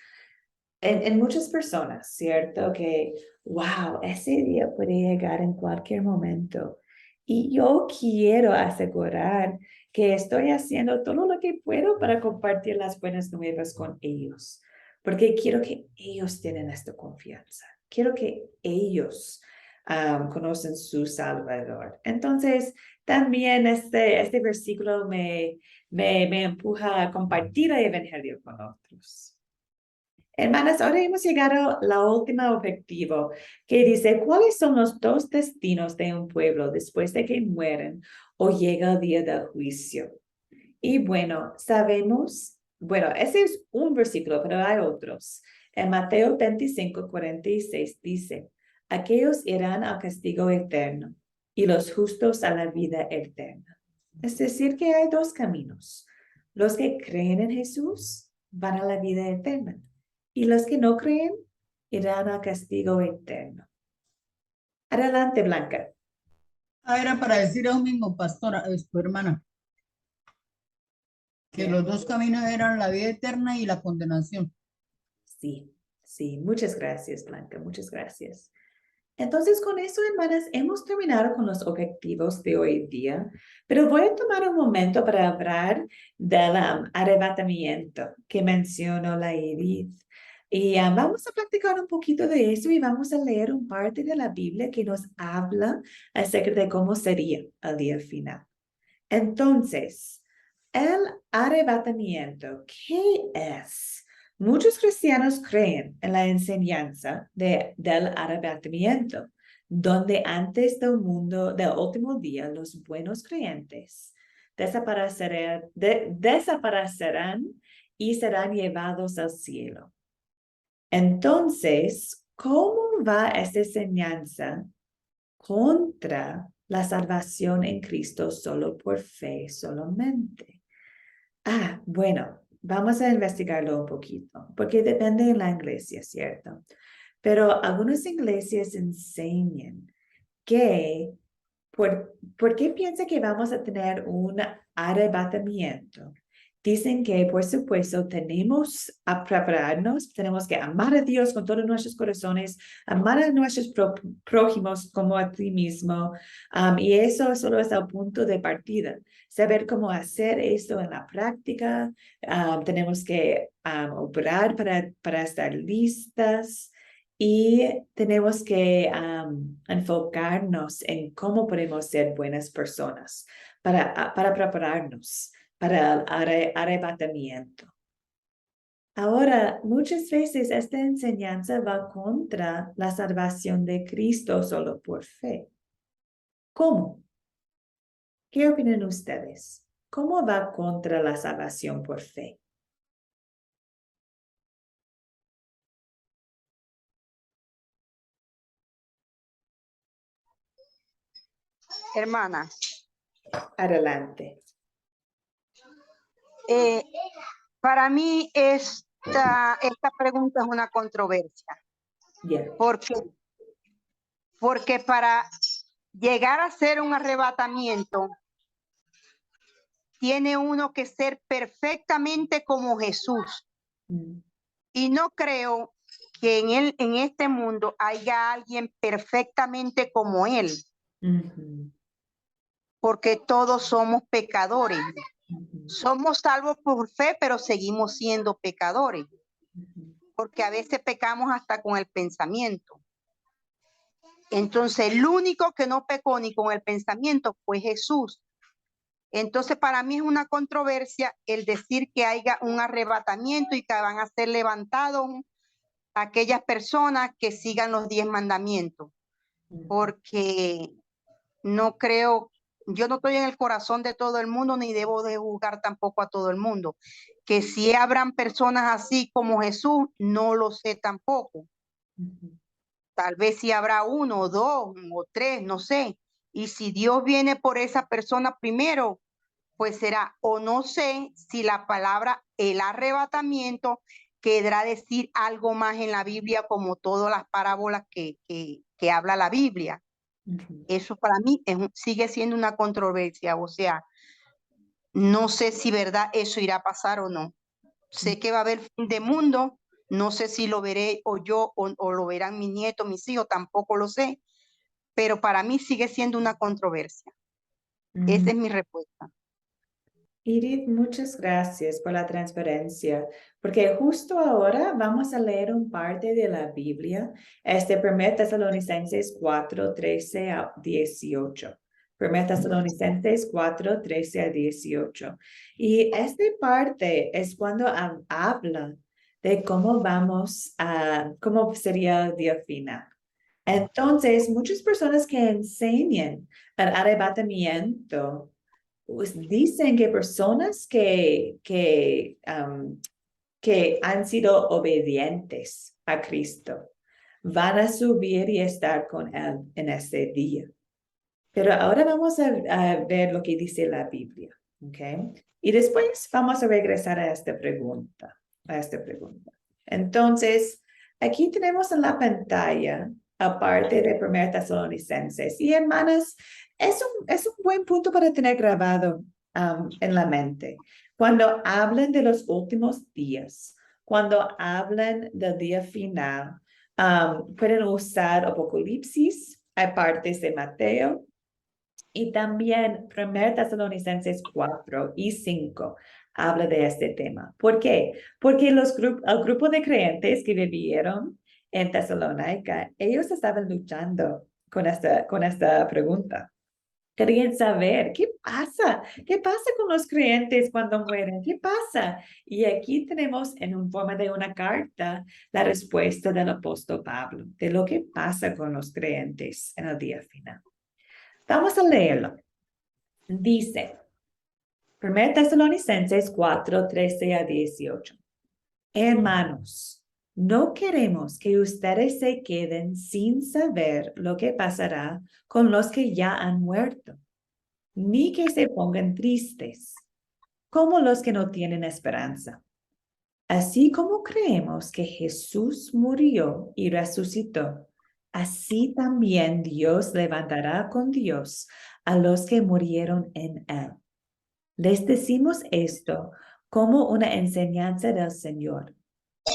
en muchas personas, ¿cierto? Que, wow, ese día puede llegar en cualquier momento. Y yo quiero asegurar que estoy haciendo todo lo que puedo para compartir las buenas nuevas con ellos, porque quiero que ellos tengan esta confianza. Quiero que ellos conocen su Salvador. Entonces, también este versículo me empuja a compartir el Evangelio con otros. Hermanas, ahora hemos llegado al último objetivo, que dice, ¿cuáles son los dos destinos de un pueblo después de que mueren o llega el día del juicio? Y bueno, sabemos, bueno, ese es un versículo, pero hay otros. En Mateo 25:46 dice, aquellos irán al castigo eterno y los justos a la vida eterna. Es decir, que hay dos caminos. Los que creen en Jesús van a la vida eterna y los que no creen irán al castigo eterno. Adelante, Blanca. Era para decir a un mismo pastora, es tu hermana, que los dos caminos eran la vida eterna y la condenación. Sí, sí, muchas gracias, Blanca, muchas gracias. Entonces, con eso, hermanas, hemos terminado con los objetivos de hoy día, pero voy a tomar un momento para hablar del arrebatamiento que mencionó la Edith. Y vamos a practicar un poquito de eso y vamos a leer un parte de la Biblia que nos habla acerca de cómo sería el día final. Entonces, el arrebatamiento, ¿qué es? Muchos cristianos creen en la enseñanza del arrebatamiento, donde antes del último día, los buenos creyentes desaparecerán y serán llevados al cielo. Entonces, ¿cómo va esta enseñanza contra la salvación en Cristo solo por fe solamente? Bueno, vamos a investigarlo un poquito, porque depende de la iglesia, ¿cierto? Pero algunas iglesias enseñan que, ¿por qué piensa que vamos a tener un arrebatamiento? Dicen que, por supuesto, tenemos a prepararnos, tenemos que amar a Dios con todos nuestros corazones, amar a nuestros prójimos como a ti mismo, y eso solo es el punto de partida. Saber cómo hacer esto en la práctica, tenemos que orar para estar listas. Y tenemos que enfocarnos en cómo podemos ser buenas personas para prepararnos para el arrebatamiento. Ahora, muchas veces esta enseñanza va contra la salvación de Cristo solo por fe. ¿Cómo? ¿Qué opinan ustedes? ¿Cómo va contra la salvación por fe? Hermana, Adelante. para mí esta pregunta es una controversia. Yeah. ¿Por qué? Porque para llegar a ser un arrebatamiento, tiene uno que ser perfectamente como Jesús. Y no creo que en este mundo haya alguien perfectamente como Él. Porque todos somos pecadores. Somos salvos por fe, pero seguimos siendo pecadores. Porque a veces pecamos hasta con el pensamiento. Entonces, el único que no pecó ni con el pensamiento fue Jesús. Entonces, para mí es una controversia el decir que haya un arrebatamiento y que van a ser levantados aquellas personas que sigan los 10 mandamientos, porque no creo, yo no estoy en el corazón de todo el mundo, ni debo de juzgar tampoco a todo el mundo. Que si habrán personas así como Jesús, no lo sé tampoco. Tal vez si habrá 1 o 2 o 3, no sé. Y si Dios viene por esa persona primero, pues será, o no sé si la palabra el arrebatamiento querrá decir algo más en la Biblia, como todas las parábolas que habla la Biblia. Eso para mí sigue siendo una controversia, o sea, no sé si verdad eso irá a pasar o no. Sé que va a haber fin de mundo, no sé si lo veré o yo o lo verán mis nietos, mis hijos, tampoco lo sé, pero para mí sigue siendo una controversia. Esa es mi respuesta. Edith, muchas gracias por la transparencia, porque justo ahora vamos a leer un parte de la Biblia, 1 Tesalonicenses 4, 13 a 18. 1 Tesalonicenses 4, 13 a 18. Y esta parte es cuando habla de cómo sería el día final. Entonces, muchas personas que enseñan el arrebatamiento pues dicen que personas que han sido obedientes a Cristo van a subir y estar con Él en ese día. Pero ahora vamos a ver lo que dice la Biblia, ¿ok? Y después vamos a regresar a esta pregunta. Entonces, aquí tenemos en la pantalla, aparte de 1 Tesalonicenses. Y hermanas, es un buen punto para tener grabado en la mente. Cuando hablan de los últimos días, cuando hablan del día final, pueden usar Apocalipsis, hay partes de Mateo, y también 1 Tesalonicenses 4 y 5 habla de este tema. ¿Por qué? Porque el grupo de creyentes que vivieron en Tesalónica, ellos estaban luchando con esta pregunta. Querían saber, ¿qué pasa? ¿Qué pasa con los creyentes cuando mueren? ¿Qué pasa? Y aquí tenemos en forma de una carta la respuesta del apóstol Pablo de lo que pasa con los creyentes en el día final. Vamos a leerlo. Dice, 1 Tesalonicenses 4, 13 a 18. Hermanos, no queremos que ustedes se queden sin saber lo que pasará con los que ya han muerto, ni que se pongan tristes, como los que no tienen esperanza. Así como creemos que Jesús murió y resucitó, así también Dios levantará con Dios a los que murieron en Él. Les decimos esto como una enseñanza del Señor.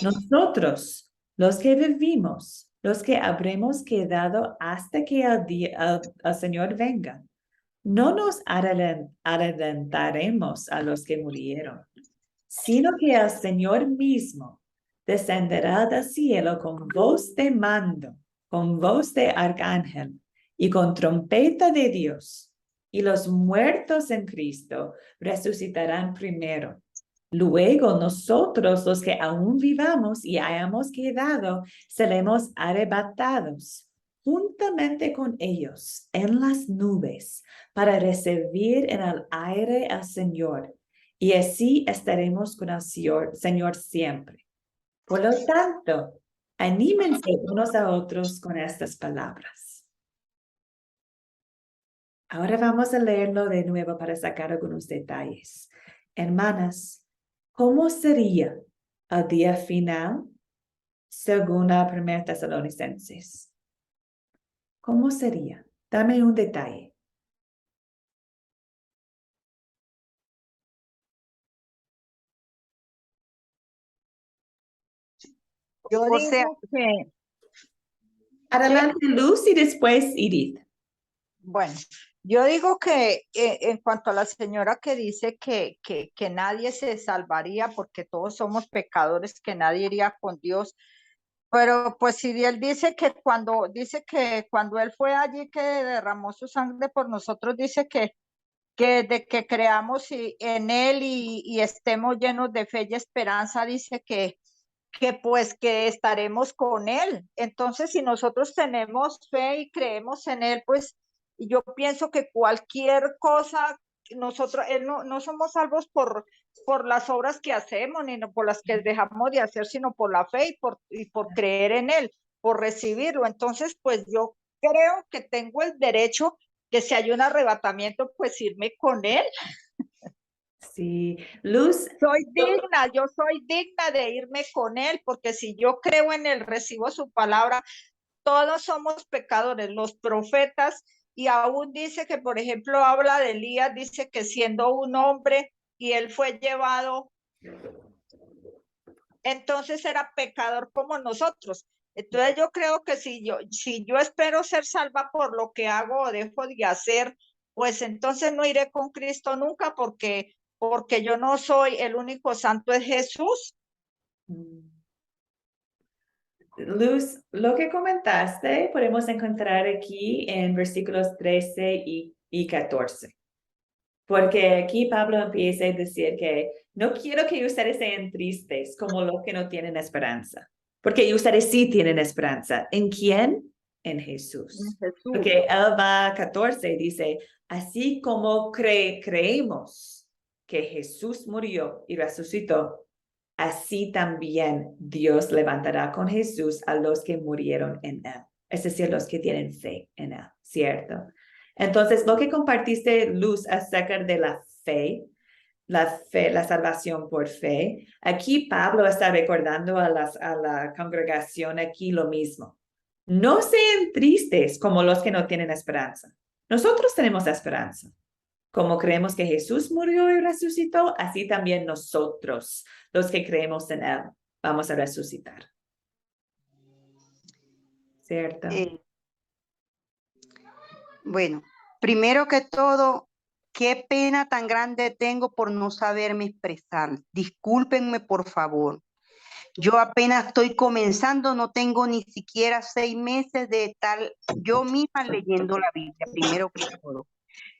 Nosotros, los que vivimos, los que habremos quedado hasta que el Señor venga, no nos adelantaremos a los que murieron, sino que el Señor mismo descenderá del cielo con voz de mando, con voz de arcángel y con trompeta de Dios. Y los muertos en Cristo resucitarán primero. Luego nosotros, los que aún vivamos y hayamos quedado, seremos arrebatados juntamente con ellos en las nubes para recibir en el aire al Señor. Y así estaremos con el Señor siempre. Por lo tanto, anímense unos a otros con estas palabras. Ahora vamos a leerlo de nuevo para sacar algunos detalles. Hermanas, ¿cómo sería el día final según la 1 Tesalonicenses? ¿Cómo sería? Dame un detalle. Yo digo que, Adelante, Luz, y después Edith. bueno, yo digo que en cuanto a la señora que dice que nadie se salvaría porque todos somos pecadores, que nadie iría con Dios, pero pues si él dice que cuando él fue allí que derramó su sangre por nosotros, dice que de que creamos en él y estemos llenos de fe y esperanza, dice que pues que estaremos con Él. Entonces, si nosotros tenemos fe y creemos en Él, pues yo pienso que cualquier cosa, nosotros, no somos salvos por las obras que hacemos, ni no por las que dejamos de hacer, sino por la fe y por creer en Él, por recibirlo. Entonces, pues yo creo que tengo el derecho que si hay un arrebatamiento, pues irme con Él. Sí, Luz, Yo soy digna de irme con Él, porque si yo creo en Él, recibo su palabra, todos somos pecadores, los profetas, y aún dice que, por ejemplo, habla de Elías, dice que siendo un hombre y él fue llevado, entonces era pecador como nosotros. Entonces yo creo que si yo espero ser salva por lo que hago o dejo de hacer, pues entonces no iré con Cristo nunca porque yo no soy, el único santo es Jesús. Luz, lo que comentaste podemos encontrar aquí en versículos 13 y 14. Porque aquí Pablo empieza a decir que no quiero que ustedes sean tristes como los que no tienen esperanza. Porque ustedes sí tienen esperanza. ¿En quién? En Jesús. Porque él va a 14 y dice, así como creemos que Jesús murió y resucitó, así también Dios levantará con Jesús a los que murieron en él. Es decir, los que tienen fe en él, ¿cierto? Entonces, lo que compartiste, Luz, acerca de la fe, la salvación por fe, aquí Pablo está recordando a la congregación aquí lo mismo. No sean tristes como los que no tienen esperanza. Nosotros tenemos esperanza. Como creemos que Jesús murió y resucitó, así también nosotros, los que creemos en Él, vamos a resucitar. ¿Cierto? Bueno, primero que todo, qué pena tan grande tengo por no saberme expresar. Discúlpenme, por favor. Yo apenas estoy comenzando, no tengo ni siquiera 6 meses de estar yo misma leyendo la Biblia, primero que todo.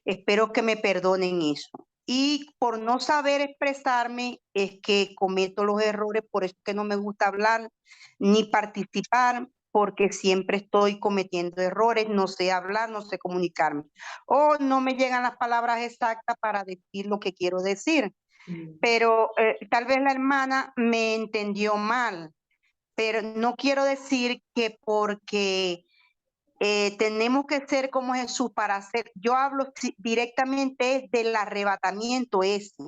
Espero que me perdonen eso. Y por no saber expresarme es que cometo los errores, por eso es que no me gusta hablar ni participar, porque siempre estoy cometiendo errores, no sé hablar, no sé comunicarme. O no me llegan las palabras exactas para decir lo que quiero decir. Pero tal vez la hermana me entendió mal, pero no quiero decir que porque tenemos que ser como Jesús para hacer, yo hablo directamente del arrebatamiento ese.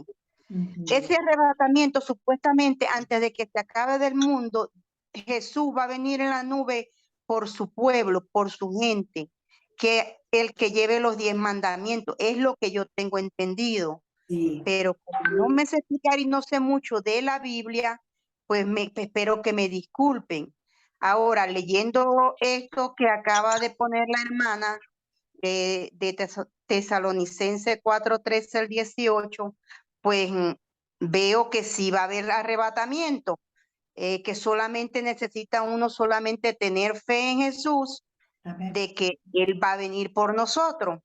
Ese arrebatamiento supuestamente antes de que se acabe del mundo, Jesús va a venir en la nube por su pueblo, por su gente, que el que lleve los 10 mandamientos, es lo que yo tengo entendido. Sí. Pero como no me sé explicar y no sé mucho de la Biblia, pues espero que me disculpen. Ahora, leyendo esto que acaba de poner la hermana de Tesalonicense 4:13 al 18, pues veo que sí va a haber arrebatamiento, que solamente necesita uno solamente tener fe en Jesús, Amén. de que Él va a venir por nosotros.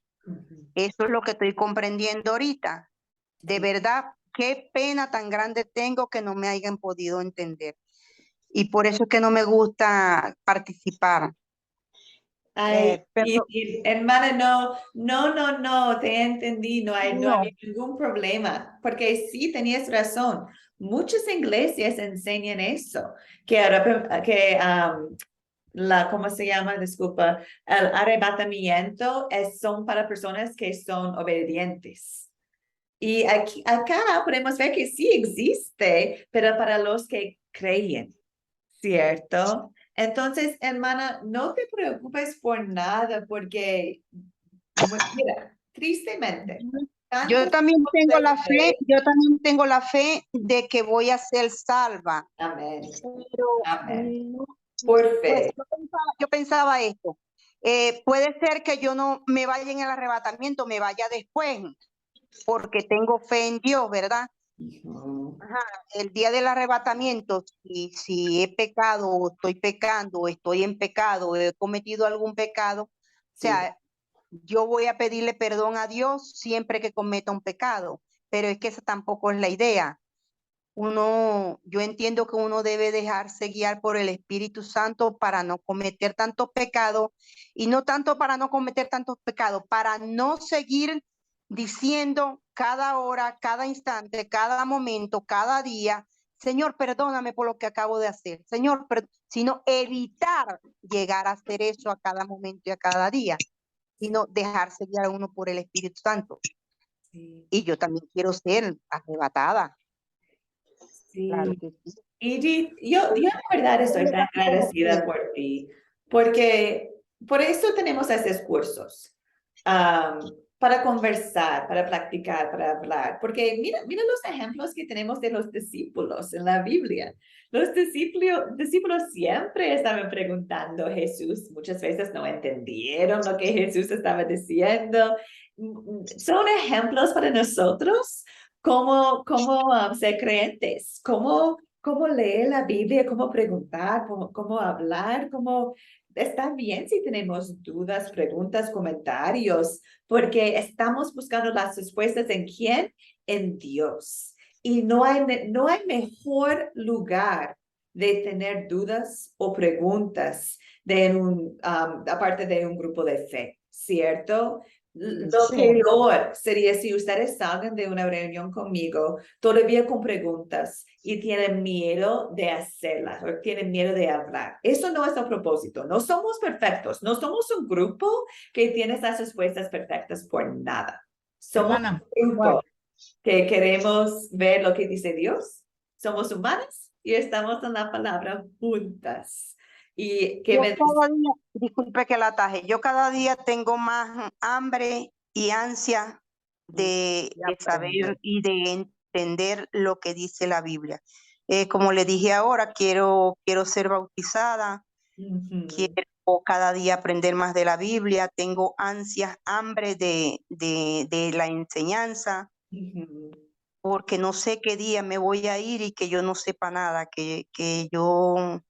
Eso es lo que estoy comprendiendo ahorita. De verdad, qué pena tan grande tengo que no me hayan podido entender. Y por eso es que no me gusta participar. Ay, Pero hermana, no, te entendí, no hay no, ningún problema, porque sí tenías razón. Muchas iglesias enseñan eso, ¿cómo se llama? Disculpa, el arrebatamiento son para personas que son obedientes. Y acá podemos ver que sí existe, pero para los que creen, ¿cierto? Entonces, hermana, no te preocupes por nada, porque, mira, tristemente, Yo tantas también tengo cosas la fe, yo también tengo la fe de que voy a ser salva. Amén, Pero amén, no, por pues fe. yo pensaba esto. Puede ser que yo no me vaya en el arrebatamiento, me vaya después, porque tengo fe en Dios, ¿verdad? Ajá, el día del arrebatamiento, si he pecado o estoy pecando o estoy en pecado o he cometido algún pecado, o sea, yo voy a pedirle perdón a Dios siempre que cometa un pecado, pero es que esa tampoco es la idea. yo entiendo que uno debe dejarse guiar por el Espíritu Santo para no cometer tantos pecados, y no tanto para no cometer tantos pecados, para no seguir diciendo cada hora, cada instante, cada momento, cada día, Señor, perdóname por lo que acabo de hacer, Señor, sino evitar llegar a hacer eso a cada momento y a cada día, sino dejarse guiar a uno por el Espíritu Santo. Sí, Y yo también quiero ser arrebatada. sí. Claro que sí. Edith, yo de verdad estoy tan agradecida por ti, porque por eso tenemos esos cursos, para conversar, para practicar, para hablar, porque mira los ejemplos que tenemos de los discípulos en la Biblia. Los discípulos siempre estaban preguntando a Jesús, muchas veces no entendieron lo que Jesús estaba diciendo. Son ejemplos para nosotros cómo ser creyentes, cómo leer la Biblia, cómo preguntar, cómo hablar, está bien si tenemos dudas, preguntas, comentarios, porque estamos buscando las respuestas ¿en quién? En Dios. Y no hay mejor lugar de tener dudas o preguntas aparte de un grupo de fe, ¿cierto? Lo Sí. peor sería si ustedes salgan de una reunión conmigo todavía con preguntas y tienen miedo de hacerlas o tienen miedo de hablar. Eso no es a propósito. No somos perfectos. No somos un grupo que tiene las respuestas perfectas por nada. Somos Hermana, un grupo que queremos ver lo que dice Dios. Somos humanas y estamos en la palabra juntas. Y que Disculpe que la ataje, yo cada día tengo más hambre y ansia de saber y de entender lo que dice la Biblia. Como le dije ahora, quiero ser bautizada, quiero cada día aprender más de la Biblia, tengo ansias, hambre de la enseñanza, porque no sé qué día me voy a ir y que yo no sepa nada, que yo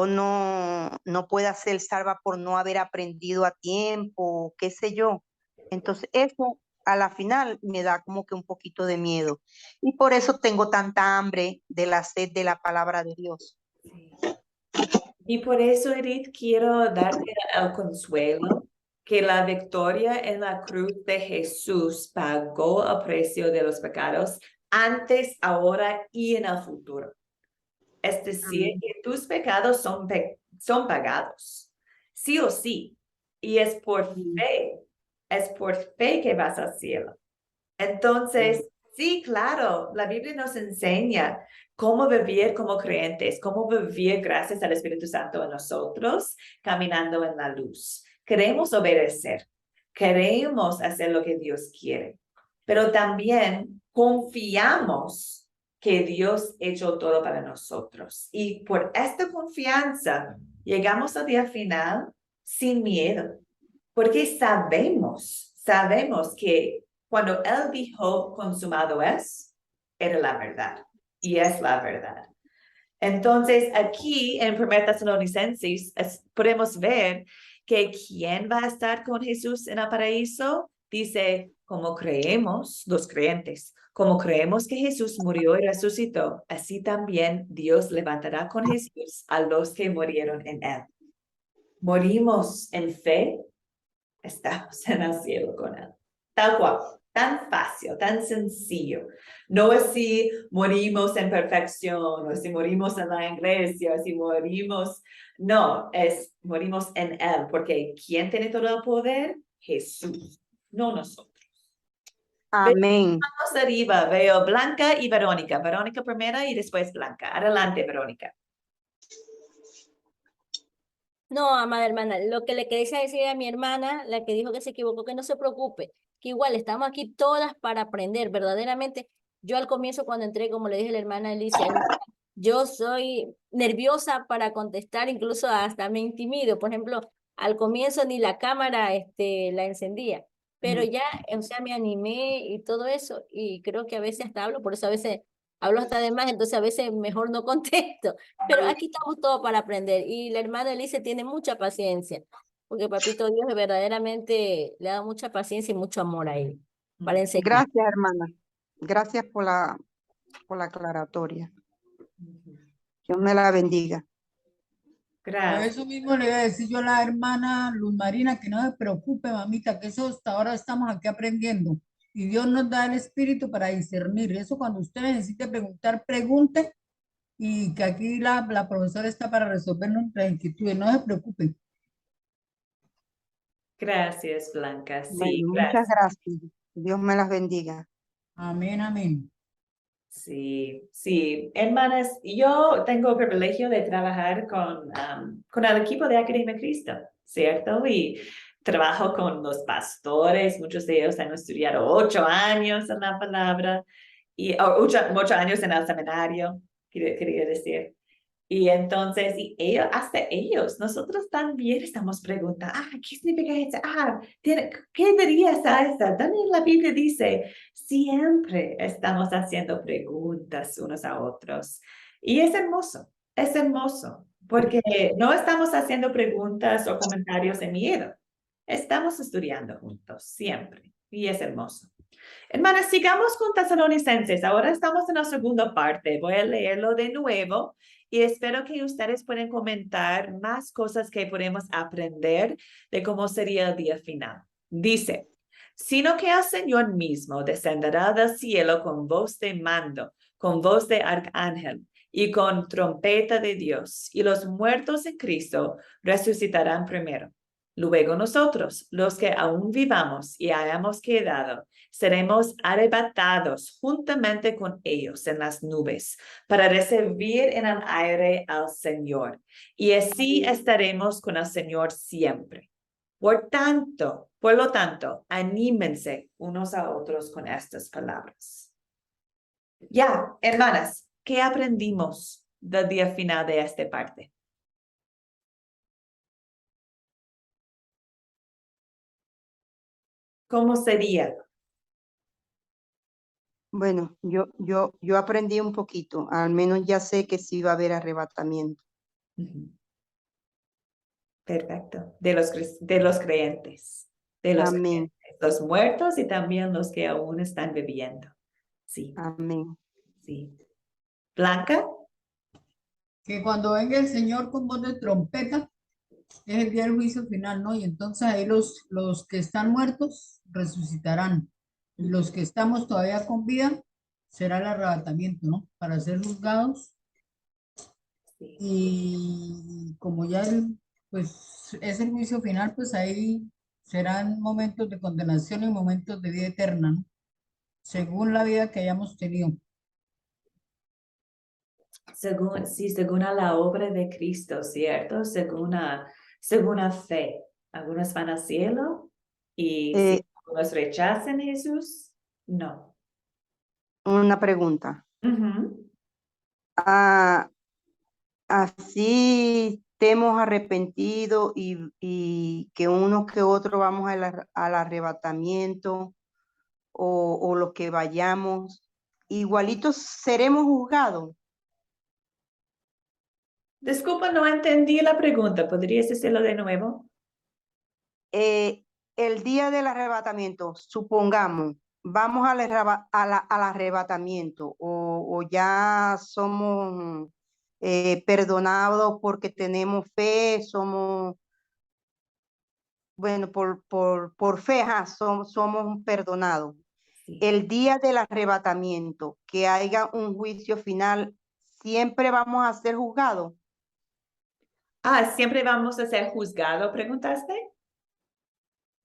no pueda ser salva por no haber aprendido a tiempo, qué sé yo. Entonces, eso a la final me da como que un poquito de miedo. Y por eso tengo tanta hambre de la sed de la palabra de Dios. Y por eso, Edith, quiero darte el consuelo que la victoria en la cruz de Jesús pagó el precio de los pecados antes, ahora y en el futuro. Es decir, que tus pecados son pagados, sí o sí. Y es por fe que vas al cielo. Entonces, sí, claro, la Biblia nos enseña cómo vivir como creyentes, cómo vivir gracias al Espíritu Santo en nosotros, caminando en la luz. Queremos obedecer, queremos hacer lo que Dios quiere, pero también confiamos que Dios ha hecho todo para nosotros. Y por esta confianza, llegamos al día final sin miedo, porque sabemos que cuando Él dijo consumado es, era la verdad y es la verdad. Entonces, aquí en 1 Tesalonicenses podemos ver que ¿quién va a estar con Jesús en el paraíso? Dice, como creemos, los creyentes, como creemos que Jesús murió y resucitó, así también Dios levantará con Jesús a los que murieron en Él. Morimos en fe, estamos en el cielo con Él. Tal cual, tan fácil, tan sencillo. No es si morimos en perfección, o si morimos en la iglesia, o si morimos, no, es morimos en Él, porque ¿quién tiene todo el poder? Jesús, no nosotros. Amén. Vamos arriba, veo Blanca y Verónica. Verónica primera y después Blanca. Adelante, Verónica. No, amada hermana, lo que le quería decir a mi hermana, la que dijo que se equivocó, que no se preocupe, que igual estamos aquí todas para aprender, verdaderamente. Yo al comienzo cuando entré, como le dije a la hermana Alicia, yo soy nerviosa para contestar, incluso hasta me intimido. Por ejemplo, al comienzo ni la cámara la encendía, pero ya, o sea, me animé y todo eso, y creo que a veces hasta hablo, por eso a veces hablo hasta de más, entonces a veces mejor no contesto. Pero aquí estamos todos para aprender y la hermana Elise tiene mucha paciencia, porque Papito Dios verdaderamente le da mucha paciencia y mucho amor a él para enseñar. Gracias, hermana. Gracias por la por la aclaratoria. Dios me la bendiga. Por Gracias. eso mismo le iba a decir yo a la hermana Luz Marina que no se preocupe, mamita, que eso hasta ahora estamos aquí aprendiendo. Y Dios nos da el espíritu para discernir. Eso cuando usted necesite preguntar, pregunte. Y que aquí la profesora está para resolver nuestras inquietudes. No se preocupe. Gracias, Blanca. Sí, Bueno, muchas gracias. gracias. Dios me las bendiga. Amén, amén. Sí, sí. Hermanas, yo tengo el privilegio de trabajar con el equipo de Academia Cristo, ¿cierto? Y trabajo con los pastores, muchos de ellos han estudiado 8 años en la palabra, y 8 años en el seminario, quería decir. Y entonces, hasta ellos, nosotros también estamos preguntando, ¿qué significa eso? ¿Qué dirías a eso? ¿Dónde la Biblia dice? Siempre estamos haciendo preguntas unos a otros. Y es hermoso, porque no estamos haciendo preguntas o comentarios de miedo. Estamos estudiando juntos, siempre. Y es hermoso. Hermanas, sigamos con Tesalonicenses. Ahora estamos en la segunda parte. Voy a leerlo de nuevo y espero que ustedes puedan comentar más cosas que podemos aprender de cómo sería el día final. Dice, sino que el Señor mismo descenderá del cielo con voz de mando, con voz de arcángel y con trompeta de Dios, y los muertos en Cristo resucitarán primero. Luego nosotros, los que aún vivamos y hayamos quedado, seremos arrebatados juntamente con ellos en las nubes para recibir en el aire al Señor. Y así estaremos con el Señor siempre. Por lo tanto, anímense unos a otros con estas palabras. Ya, hermanas, ¿qué aprendimos del día final de esta parte? ¿Cómo sería? Bueno, yo aprendí un poquito, al menos ya sé que sí va a haber arrebatamiento. Perfecto. De los creyentes. Amén, Los muertos y también los que aún están viviendo. Sí, amén. sí. Blanca. Que cuando venga el Señor con voz de trompeta, es el día del juicio final, ¿no? Y entonces ahí los que están muertos resucitarán. Y los que estamos todavía con vida, será el arrebatamiento, ¿no? Para ser juzgados. Sí. Y como ya pues es el juicio final, pues ahí serán momentos de condenación y momentos de vida eterna, ¿no? Según la vida que hayamos tenido. Según a la obra de Cristo, ¿cierto? Según a fe. Algunos van al cielo y si Eh, algunos rechazan a Jesús, no. una pregunta. Ujú. Ah, así estemos arrepentidos y que uno que otro vamos al arrebatamiento o los que vayamos, igualitos seremos juzgados. Disculpa, no entendí la pregunta. ¿Podrías decirlo de nuevo? El día del arrebatamiento, supongamos, vamos al arrebatamiento o ya somos perdonados porque tenemos fe, somos, bueno, por fe, somos perdonados. Sí. El día del arrebatamiento, que haya un juicio final, siempre vamos a ser juzgados. ¿Siempre vamos a ser juzgados, preguntaste?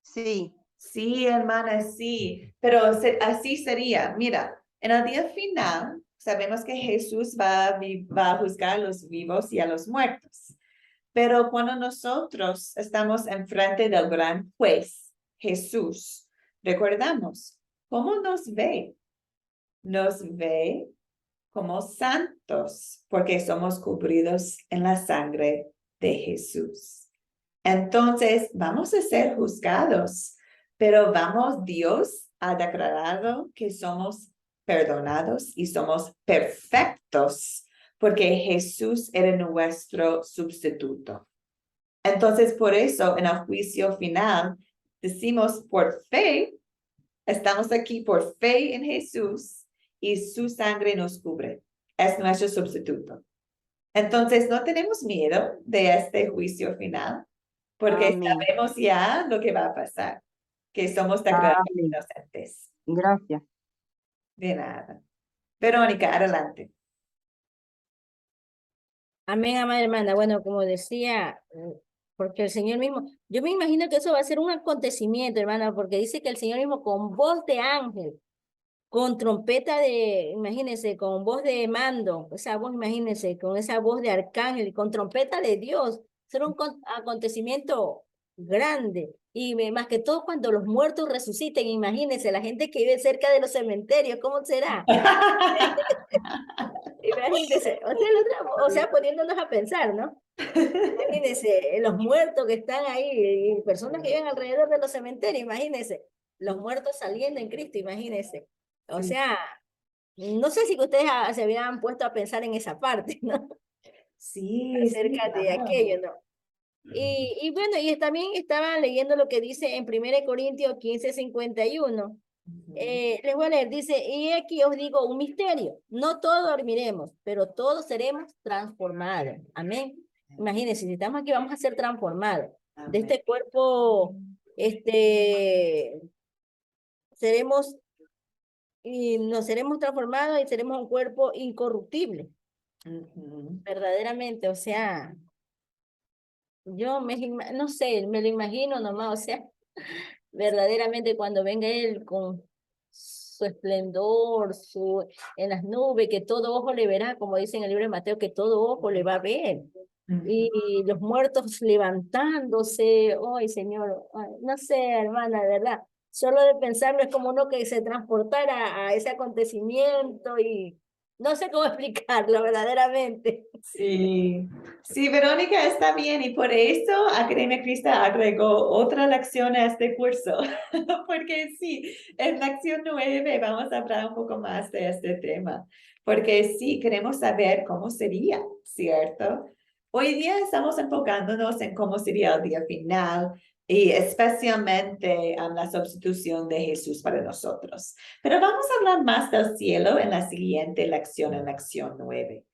Sí, Sí, hermana, sí, pero así sería. Mira, en el día final sabemos que Jesús va a juzgar a los vivos y a los muertos. Pero cuando nosotros estamos enfrente del gran juez, Jesús, recordamos, ¿cómo nos ve? Nos ve como santos porque somos cubridos en la sangre de Jesús. Entonces, vamos a ser juzgados, pero Dios ha declarado que somos perdonados y somos perfectos porque Jesús era nuestro sustituto. Entonces, por eso, en el juicio final, decimos por fe, estamos aquí por fe en Jesús y su sangre nos cubre. Es nuestro sustituto. Entonces, no tenemos miedo de este juicio final, porque Amén. sabemos ya lo que va a pasar, que somos declarados Amén. inocentes. Gracias. De nada. Verónica, adelante. Amén, amada hermana. Bueno, como decía, porque el Señor mismo, yo me imagino que eso va a ser un acontecimiento, hermana, porque dice que el Señor mismo con voz de ángel, con trompeta de, imagínense, con voz de mando, esa voz, imagínense, con esa voz de arcángel, con trompeta de Dios, será un acontecimiento grande. Y más que todo cuando los muertos resuciten, imagínense, la gente que vive cerca de los cementerios, ¿cómo será? Imagínense, o sea, poniéndonos a pensar, ¿no? Imagínense, los muertos que están ahí, y personas que viven alrededor de los cementerios, imagínense, los muertos saliendo en Cristo, imagínense. O Sí. sea, no sé si ustedes se habían puesto a pensar en esa parte, ¿no? Sí, sí, Acerca de claro. aquello, ¿no? Y bueno, y también estaba leyendo lo que dice en 1 Corintios 15:51. Les voy a leer, dice, y aquí os digo un misterio, no todos dormiremos, pero todos seremos transformados. Amén. Imagínense, si estamos aquí vamos a ser transformados. De este cuerpo, seremos, y nos seremos transformados y seremos un cuerpo incorruptible, Ujú. verdaderamente. O sea, yo no sé, me lo imagino nomás, o sea, verdaderamente cuando venga Él con su esplendor, en las nubes, que todo ojo le verá, como dice en el libro de Mateo, que todo ojo le va a ver. Y los muertos levantándose, ay Señor, ay, no sé, hermana, de verdad, solo de pensarlo es como uno que se transportara a ese acontecimiento y no sé cómo explicarlo verdaderamente. Sí, sí, Verónica está bien y por eso Academia Crista agregó otra lección a este curso, porque sí, en lección 9 vamos a hablar un poco más de este tema, porque sí, queremos saber cómo sería, ¿cierto? Hoy día estamos enfocándonos en cómo sería el día final y especialmente en la sustitución de Jesús para nosotros. Pero vamos a hablar más del cielo en la siguiente lección, en lección 9.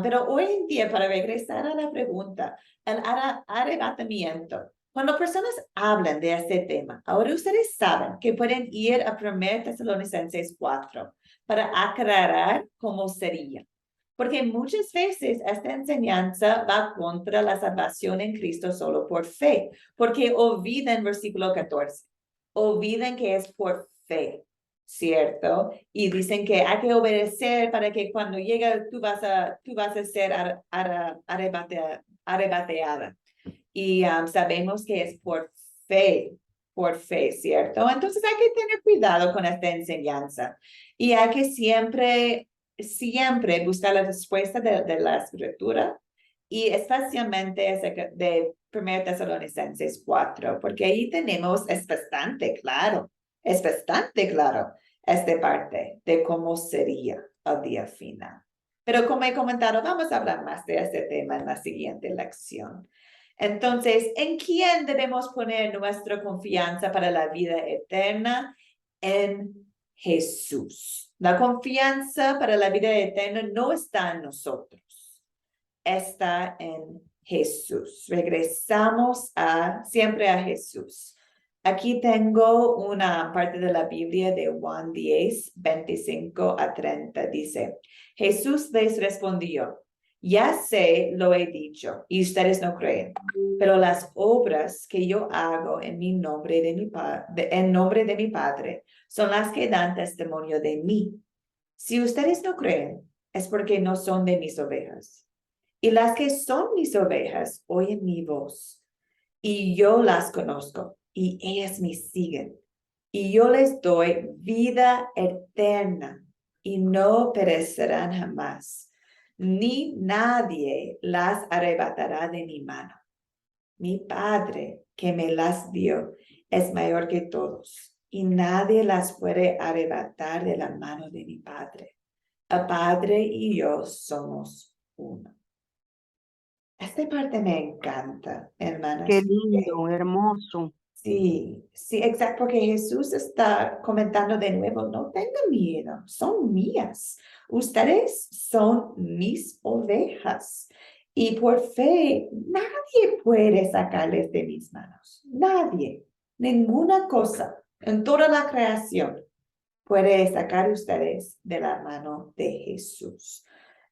Pero hoy en día, para regresar a la pregunta, el arrebatamiento, cuando personas hablan de este tema, ahora ustedes saben que pueden ir a 1 Tesalonicenses 4 para aclarar cómo sería. Porque muchas veces esta enseñanza va contra la salvación en Cristo solo por fe, porque olvidan versículo 14, olvidan que es por fe. ¿Cierto? Y dicen que hay que obedecer para que cuando llegue tú vas a ser arrebateada. Y sabemos que es por fe, ¿cierto? Entonces hay que tener cuidado con esta enseñanza. Y hay que siempre buscar la respuesta de la escritura y especialmente de 1 Tesalonicenses 4, porque ahí es bastante claro esta parte de cómo sería el día final. Pero como he comentado, vamos a hablar más de este tema en la siguiente lección. Entonces, ¿en quién debemos poner nuestra confianza para la vida eterna? En Jesús. La confianza para la vida eterna no está en nosotros, está en Jesús. Regresamos siempre a Jesús. Aquí tengo una parte de la Biblia de Juan 10, 25 a 30. Dice, Jesús les respondió, ya sé, lo he dicho, y ustedes no creen, pero las obras que yo hago en nombre de mi Padre son las que dan testimonio de mí. Si ustedes no creen, es porque no son de mis ovejas. Y las que son mis ovejas oyen mi voz, y yo las conozco, y ellas me siguen. Y yo les doy vida eterna, y no perecerán jamás, ni nadie las arrebatará de mi mano. Mi Padre, que me las dio, es mayor que todos, y nadie las puede arrebatar de la mano de mi Padre. El Padre y yo somos uno. Esta parte me encanta, hermanas. Qué lindo, hermoso. Sí, exacto, porque Jesús está comentando de nuevo, no tengan miedo, son mías. Ustedes son mis ovejas. Y por fe, nadie puede sacarles de mis manos. Nadie, ninguna cosa en toda la creación puede sacar ustedes de la mano de Jesús.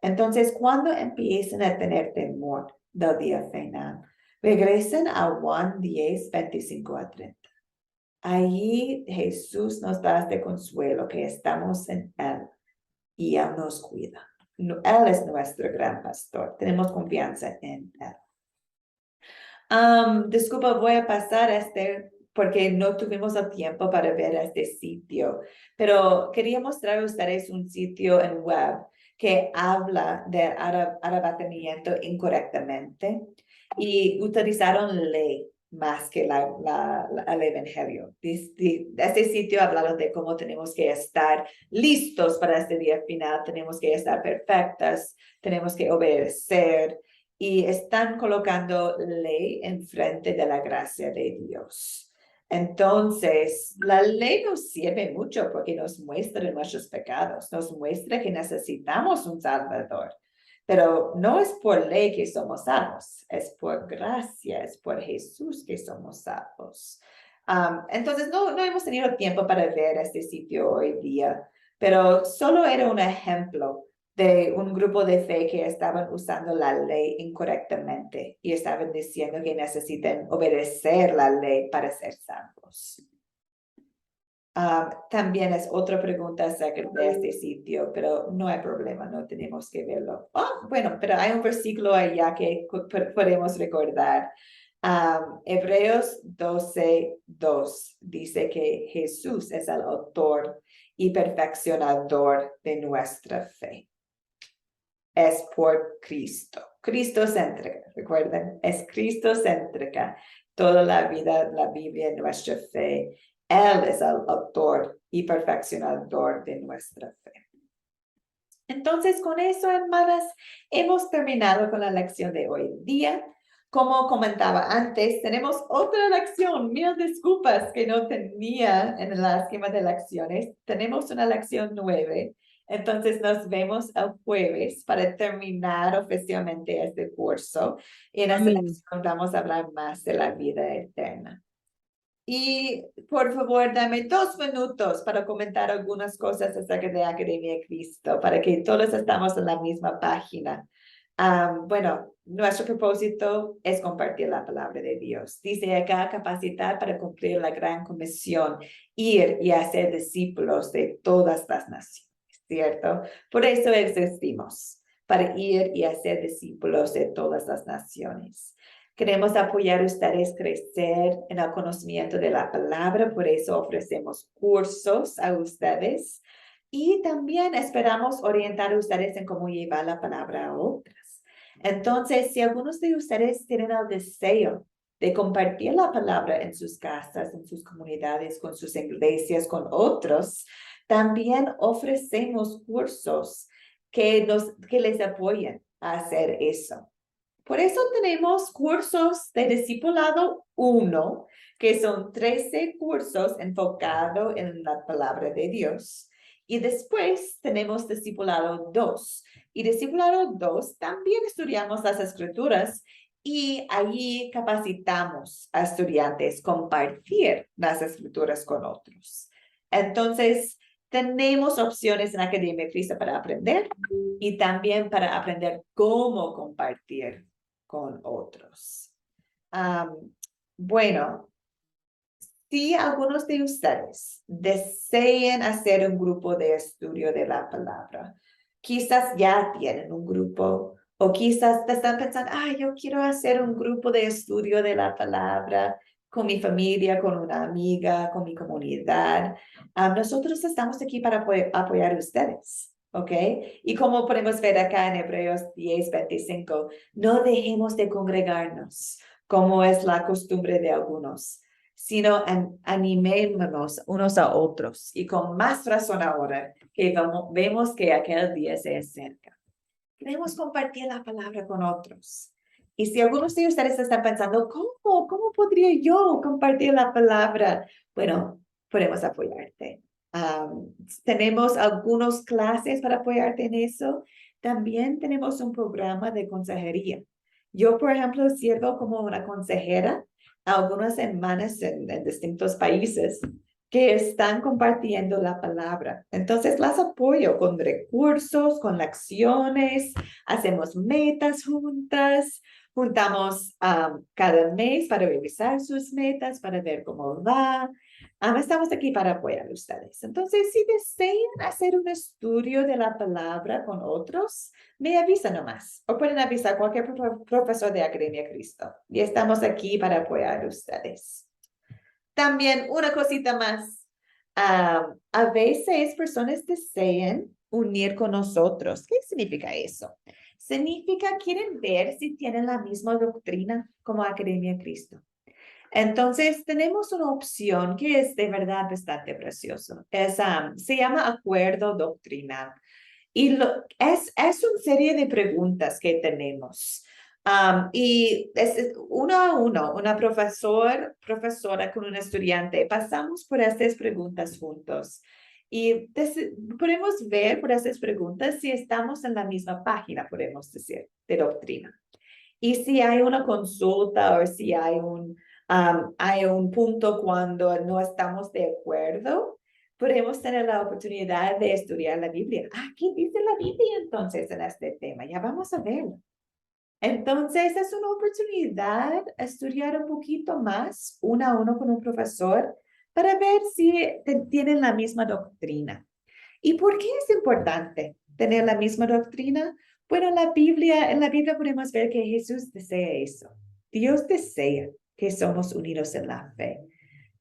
Entonces, cuando empiecen a tener temor del día final, regresen a Juan 10, 25 a 30. Allí Jesús nos da este consuelo que estamos en Él y Él nos cuida. Él es nuestro gran pastor. Tenemos confianza en Él. Disculpa, voy a pasar porque no tuvimos el tiempo para ver este sitio, pero quería mostrar a ustedes un sitio en web que habla de arrebatamiento incorrectamente y utilizaron ley más que el evangelio. Este sitio hablaron de cómo tenemos que estar listos para este día final, tenemos que estar perfectas, tenemos que obedecer. Y están colocando ley enfrente de la gracia de Dios. Entonces, la ley nos sirve mucho porque nos muestra nuestros pecados, nos muestra que necesitamos un Salvador. Pero no es por ley que somos salvos, es por gracia, es por Jesús que somos salvos. Entonces, no hemos tenido tiempo para ver este sitio hoy día, pero solo era un ejemplo de un grupo de fe que estaban usando la ley incorrectamente y estaban diciendo que necesitan obedecer la ley para ser salvos. También es otra pregunta acerca de este sitio, pero no hay problema, no tenemos que verlo. Bueno, pero hay un versículo allá que podemos recordar. Hebreos 12:2 dice que Jesús es el autor y perfeccionador de nuestra fe. Es por Cristo. Cristocéntrica, recuerden, es cristocéntrica. Toda la vida, la Biblia, nuestra fe. Él es el autor y perfeccionador de nuestra fe. Entonces, con eso, hermanas, hemos terminado con la lección de hoy día. Como comentaba antes, tenemos otra lección. Mil disculpas que no tenía en el esquema de lecciones. Tenemos una lección 9. Entonces nos vemos el jueves para terminar oficialmente este curso. Y en esta lección vamos a hablar más de la vida eterna. Y por favor, dame 2 minutos para comentar algunas cosas acerca de Academia Cristo, para que todos estamos en la misma página. Bueno, nuestro propósito es compartir la palabra de Dios. Dice acá, capacitar para cumplir la gran comisión, ir y hacer discípulos de todas las naciones, ¿cierto? Por eso existimos, para ir y hacer discípulos de todas las naciones. Queremos apoyar a ustedes a crecer en el conocimiento de la palabra, por eso ofrecemos cursos a ustedes y también esperamos orientar a ustedes en cómo llevar la palabra a otras. Entonces, si algunos de ustedes tienen el deseo de compartir la palabra en sus casas, en sus comunidades, con sus iglesias, con otros, también ofrecemos cursos que les apoyen a hacer eso. Por eso tenemos cursos de Discipulado 1, que son 13 cursos enfocados en la palabra de Dios. Y después tenemos Discipulado 2. Y Discipulado 2 también estudiamos las Escrituras y allí capacitamos a estudiantes a compartir las Escrituras con otros. Entonces, tenemos opciones en Academia Cristo para aprender y también para aprender cómo compartir con otros. Bueno, si algunos de ustedes deseen hacer un grupo de estudio de la palabra, quizás ya tienen un grupo o quizás están pensando, yo quiero hacer un grupo de estudio de la palabra con mi familia, con una amiga, con mi comunidad. Nosotros estamos aquí para apoyar a ustedes. ¿Ok? Y como podemos ver acá en Hebreos 10:25, no dejemos de congregarnos, como es la costumbre de algunos, sino animémonos unos a otros. Y con más razón ahora que vemos que aquel día se acerca. Queremos compartir la palabra con otros. Y si algunos de ustedes están pensando, ¿cómo podría yo compartir la palabra? Bueno, podemos apoyarte. Tenemos algunas clases para apoyarte en eso. También tenemos un programa de consejería. Yo, por ejemplo, sirvo como una consejera a algunas hermanas en distintos países que están compartiendo la palabra. Entonces las apoyo con recursos, con lecciones, hacemos metas juntas, juntamos cada mes para revisar sus metas, para ver cómo va. Estamos aquí para apoyar a ustedes. Entonces, si desean hacer un estudio de la palabra con otros, me avisan nomás. O pueden avisar a cualquier profesor de Academia Cristo. Y estamos aquí para apoyar a ustedes. También una cosita más. A veces personas desean unir con nosotros. ¿Qué significa eso? Significa quieren ver si tienen la misma doctrina como Academia Cristo. Entonces, tenemos una opción que es de verdad bastante precioso. Se llama acuerdo doctrinal. Y es una serie de preguntas que tenemos. Y es uno a uno, una profesora con un estudiante, pasamos por estas preguntas juntos. Y podemos ver por estas preguntas si estamos en la misma página, podemos decir, de doctrina. Y si hay una consulta o si hay un punto cuando no estamos de acuerdo, podemos tener la oportunidad de estudiar la Biblia. ¿Qué dice la Biblia entonces en este tema? Ya vamos a verlo. Entonces, es una oportunidad estudiar un poquito más, uno a uno con un profesor, para ver si tienen la misma doctrina. ¿Y por qué es importante tener la misma doctrina? Bueno, en la Biblia podemos ver que Jesús desea eso. Dios desea que somos unidos en la fe.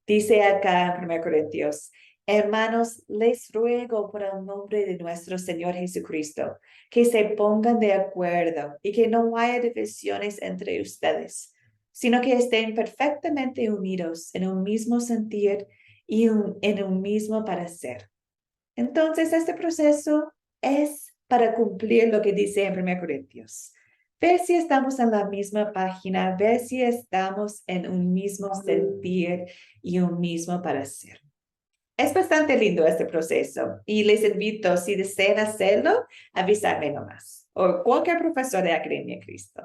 Dice acá en 1 Corintios, hermanos, les ruego por el nombre de nuestro Señor Jesucristo, que se pongan de acuerdo y que no haya divisiones entre ustedes, sino que estén perfectamente unidos en un mismo sentir y en un mismo parecer. Entonces, este proceso es para cumplir lo que dice en 1 Corintios. Ver si estamos en la misma página, ver si estamos en un mismo sentir y un mismo parecer. Es bastante lindo este proceso y les invito, si desean hacerlo, avisarme nomás o cualquier profesor de Academia Cristo.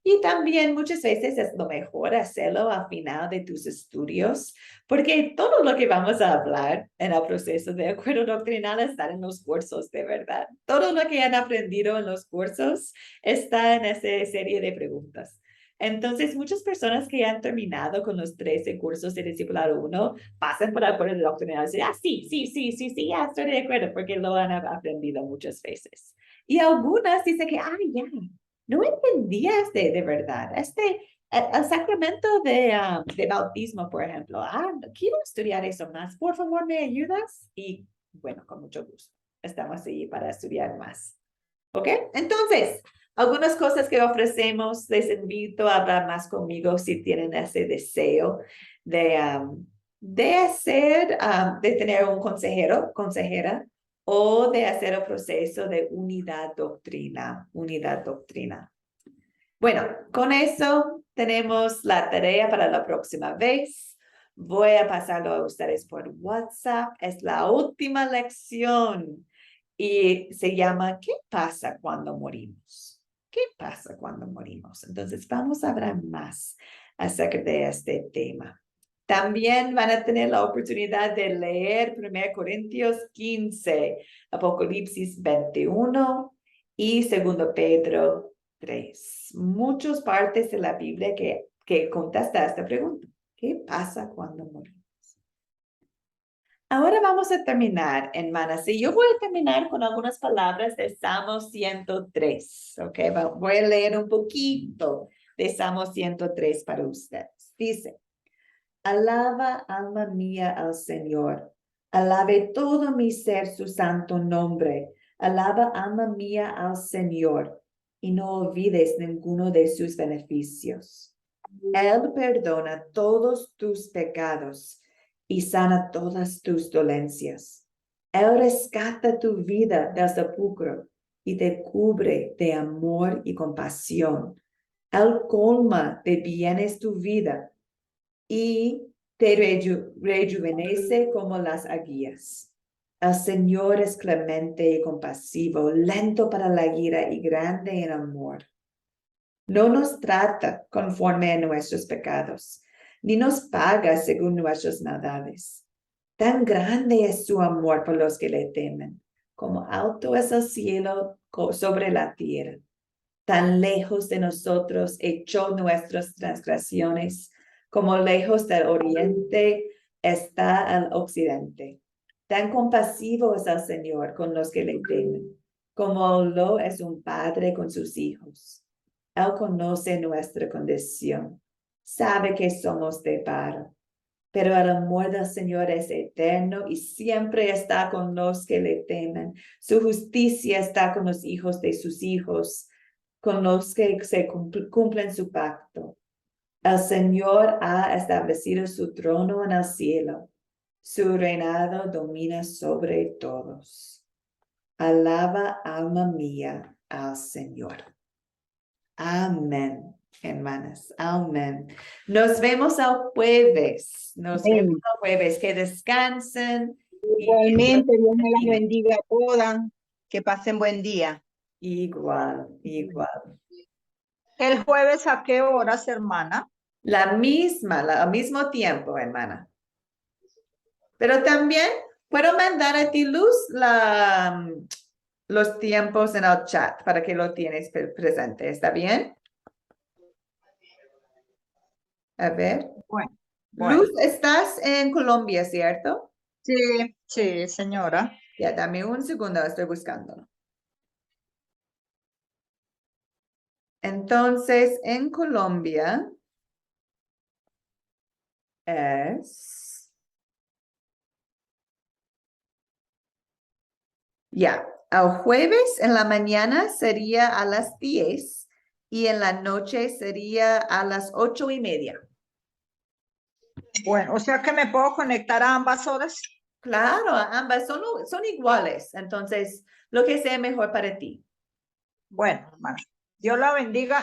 Y también muchas veces es lo mejor hacerlo al final de tus estudios, porque todo lo que vamos a hablar en el proceso de acuerdo doctrinal está en los cursos, de verdad. Todo lo que han aprendido en los cursos está en esa serie de preguntas. Entonces, muchas personas que han terminado con los 13 cursos de Discipulado 1 pasan por el acuerdo doctrinal y dicen, sí, ya estoy de acuerdo, porque lo han aprendido muchas veces. Y algunas dicen que, ya, no entendía de verdad. El sacramento de bautismo, por ejemplo. Quiero estudiar eso más. Por favor, ¿me ayudas? Y bueno, con mucho gusto. Estamos ahí para estudiar más. ¿Ok? Entonces, algunas cosas que ofrecemos, les invito a hablar más conmigo si tienen ese deseo de tener un consejera, o de hacer el proceso de unidad doctrina. Bueno, con eso tenemos la tarea para la próxima vez. Voy a pasarlo a ustedes por WhatsApp. Es la última lección y se llama ¿Qué pasa cuando morimos? ¿Qué pasa cuando morimos? Entonces vamos a hablar más acerca de este tema. También van a tener la oportunidad de leer 1 Corintios 15, Apocalipsis 21 y 2 Pedro 3. Muchas partes de la Biblia que contesta esta pregunta. ¿Qué pasa cuando morimos? Ahora vamos a terminar, hermanas. Y yo voy a terminar con algunas palabras de Salmo 103. ¿Ok? Voy a leer un poquito de Salmo 103 para ustedes. Dice, alaba, alma mía, al Señor. Alabe todo mi ser su santo nombre. Alaba, alma mía, al Señor. Y no olvides ninguno de sus beneficios. Él perdona todos tus pecados y sana todas tus dolencias. Él rescata tu vida del sepulcro y te cubre de amor y compasión. Él colma de bienes tu vida y te rejuvenece como las aguías. El Señor es clemente y compasivo, lento para la ira y grande en amor. No nos trata conforme a nuestros pecados, ni nos paga según nuestras maldades. Tan grande es su amor por los que le temen, como alto es el cielo sobre la tierra. Tan lejos de nosotros echó nuestras transgresiones, como lejos del oriente está el occidente. Tan compasivo es el Señor con los que le temen, como lo es un padre con sus hijos. Él conoce nuestra condición, sabe que somos de paro, pero el amor del Señor es eterno y siempre está con los que le temen. Su justicia está con los hijos de sus hijos, con los que se cumplen su pacto. El Señor ha establecido su trono en el cielo. Su reinado domina sobre todos. Alaba, alma mía, al Señor. Amén, hermanas. Amén. Nos vemos el jueves. Nos Amén. vemos el jueves. Que descansen. Igualmente, Dios me las bendiga a todas. Que pasen buen día. Igual, igual. ¿El jueves a qué horas, hermana? La misma, al mismo tiempo, hermana. Pero también puedo mandar a ti, Luz, los tiempos en el chat para que lo tienes presente. ¿Está bien? A ver. Bueno, Luz, estás en Colombia, ¿cierto? sí, sí, señora. Ya, dame un segundo, estoy buscándolo. Entonces, en Colombia es... Ya, el jueves en la mañana sería a las 10 y en la noche sería a las 8:30. Bueno, o sea que me puedo conectar a ambas horas. Claro, ambas son iguales. Entonces, lo que sea mejor para ti. Bueno, hermana, Dios la bendiga.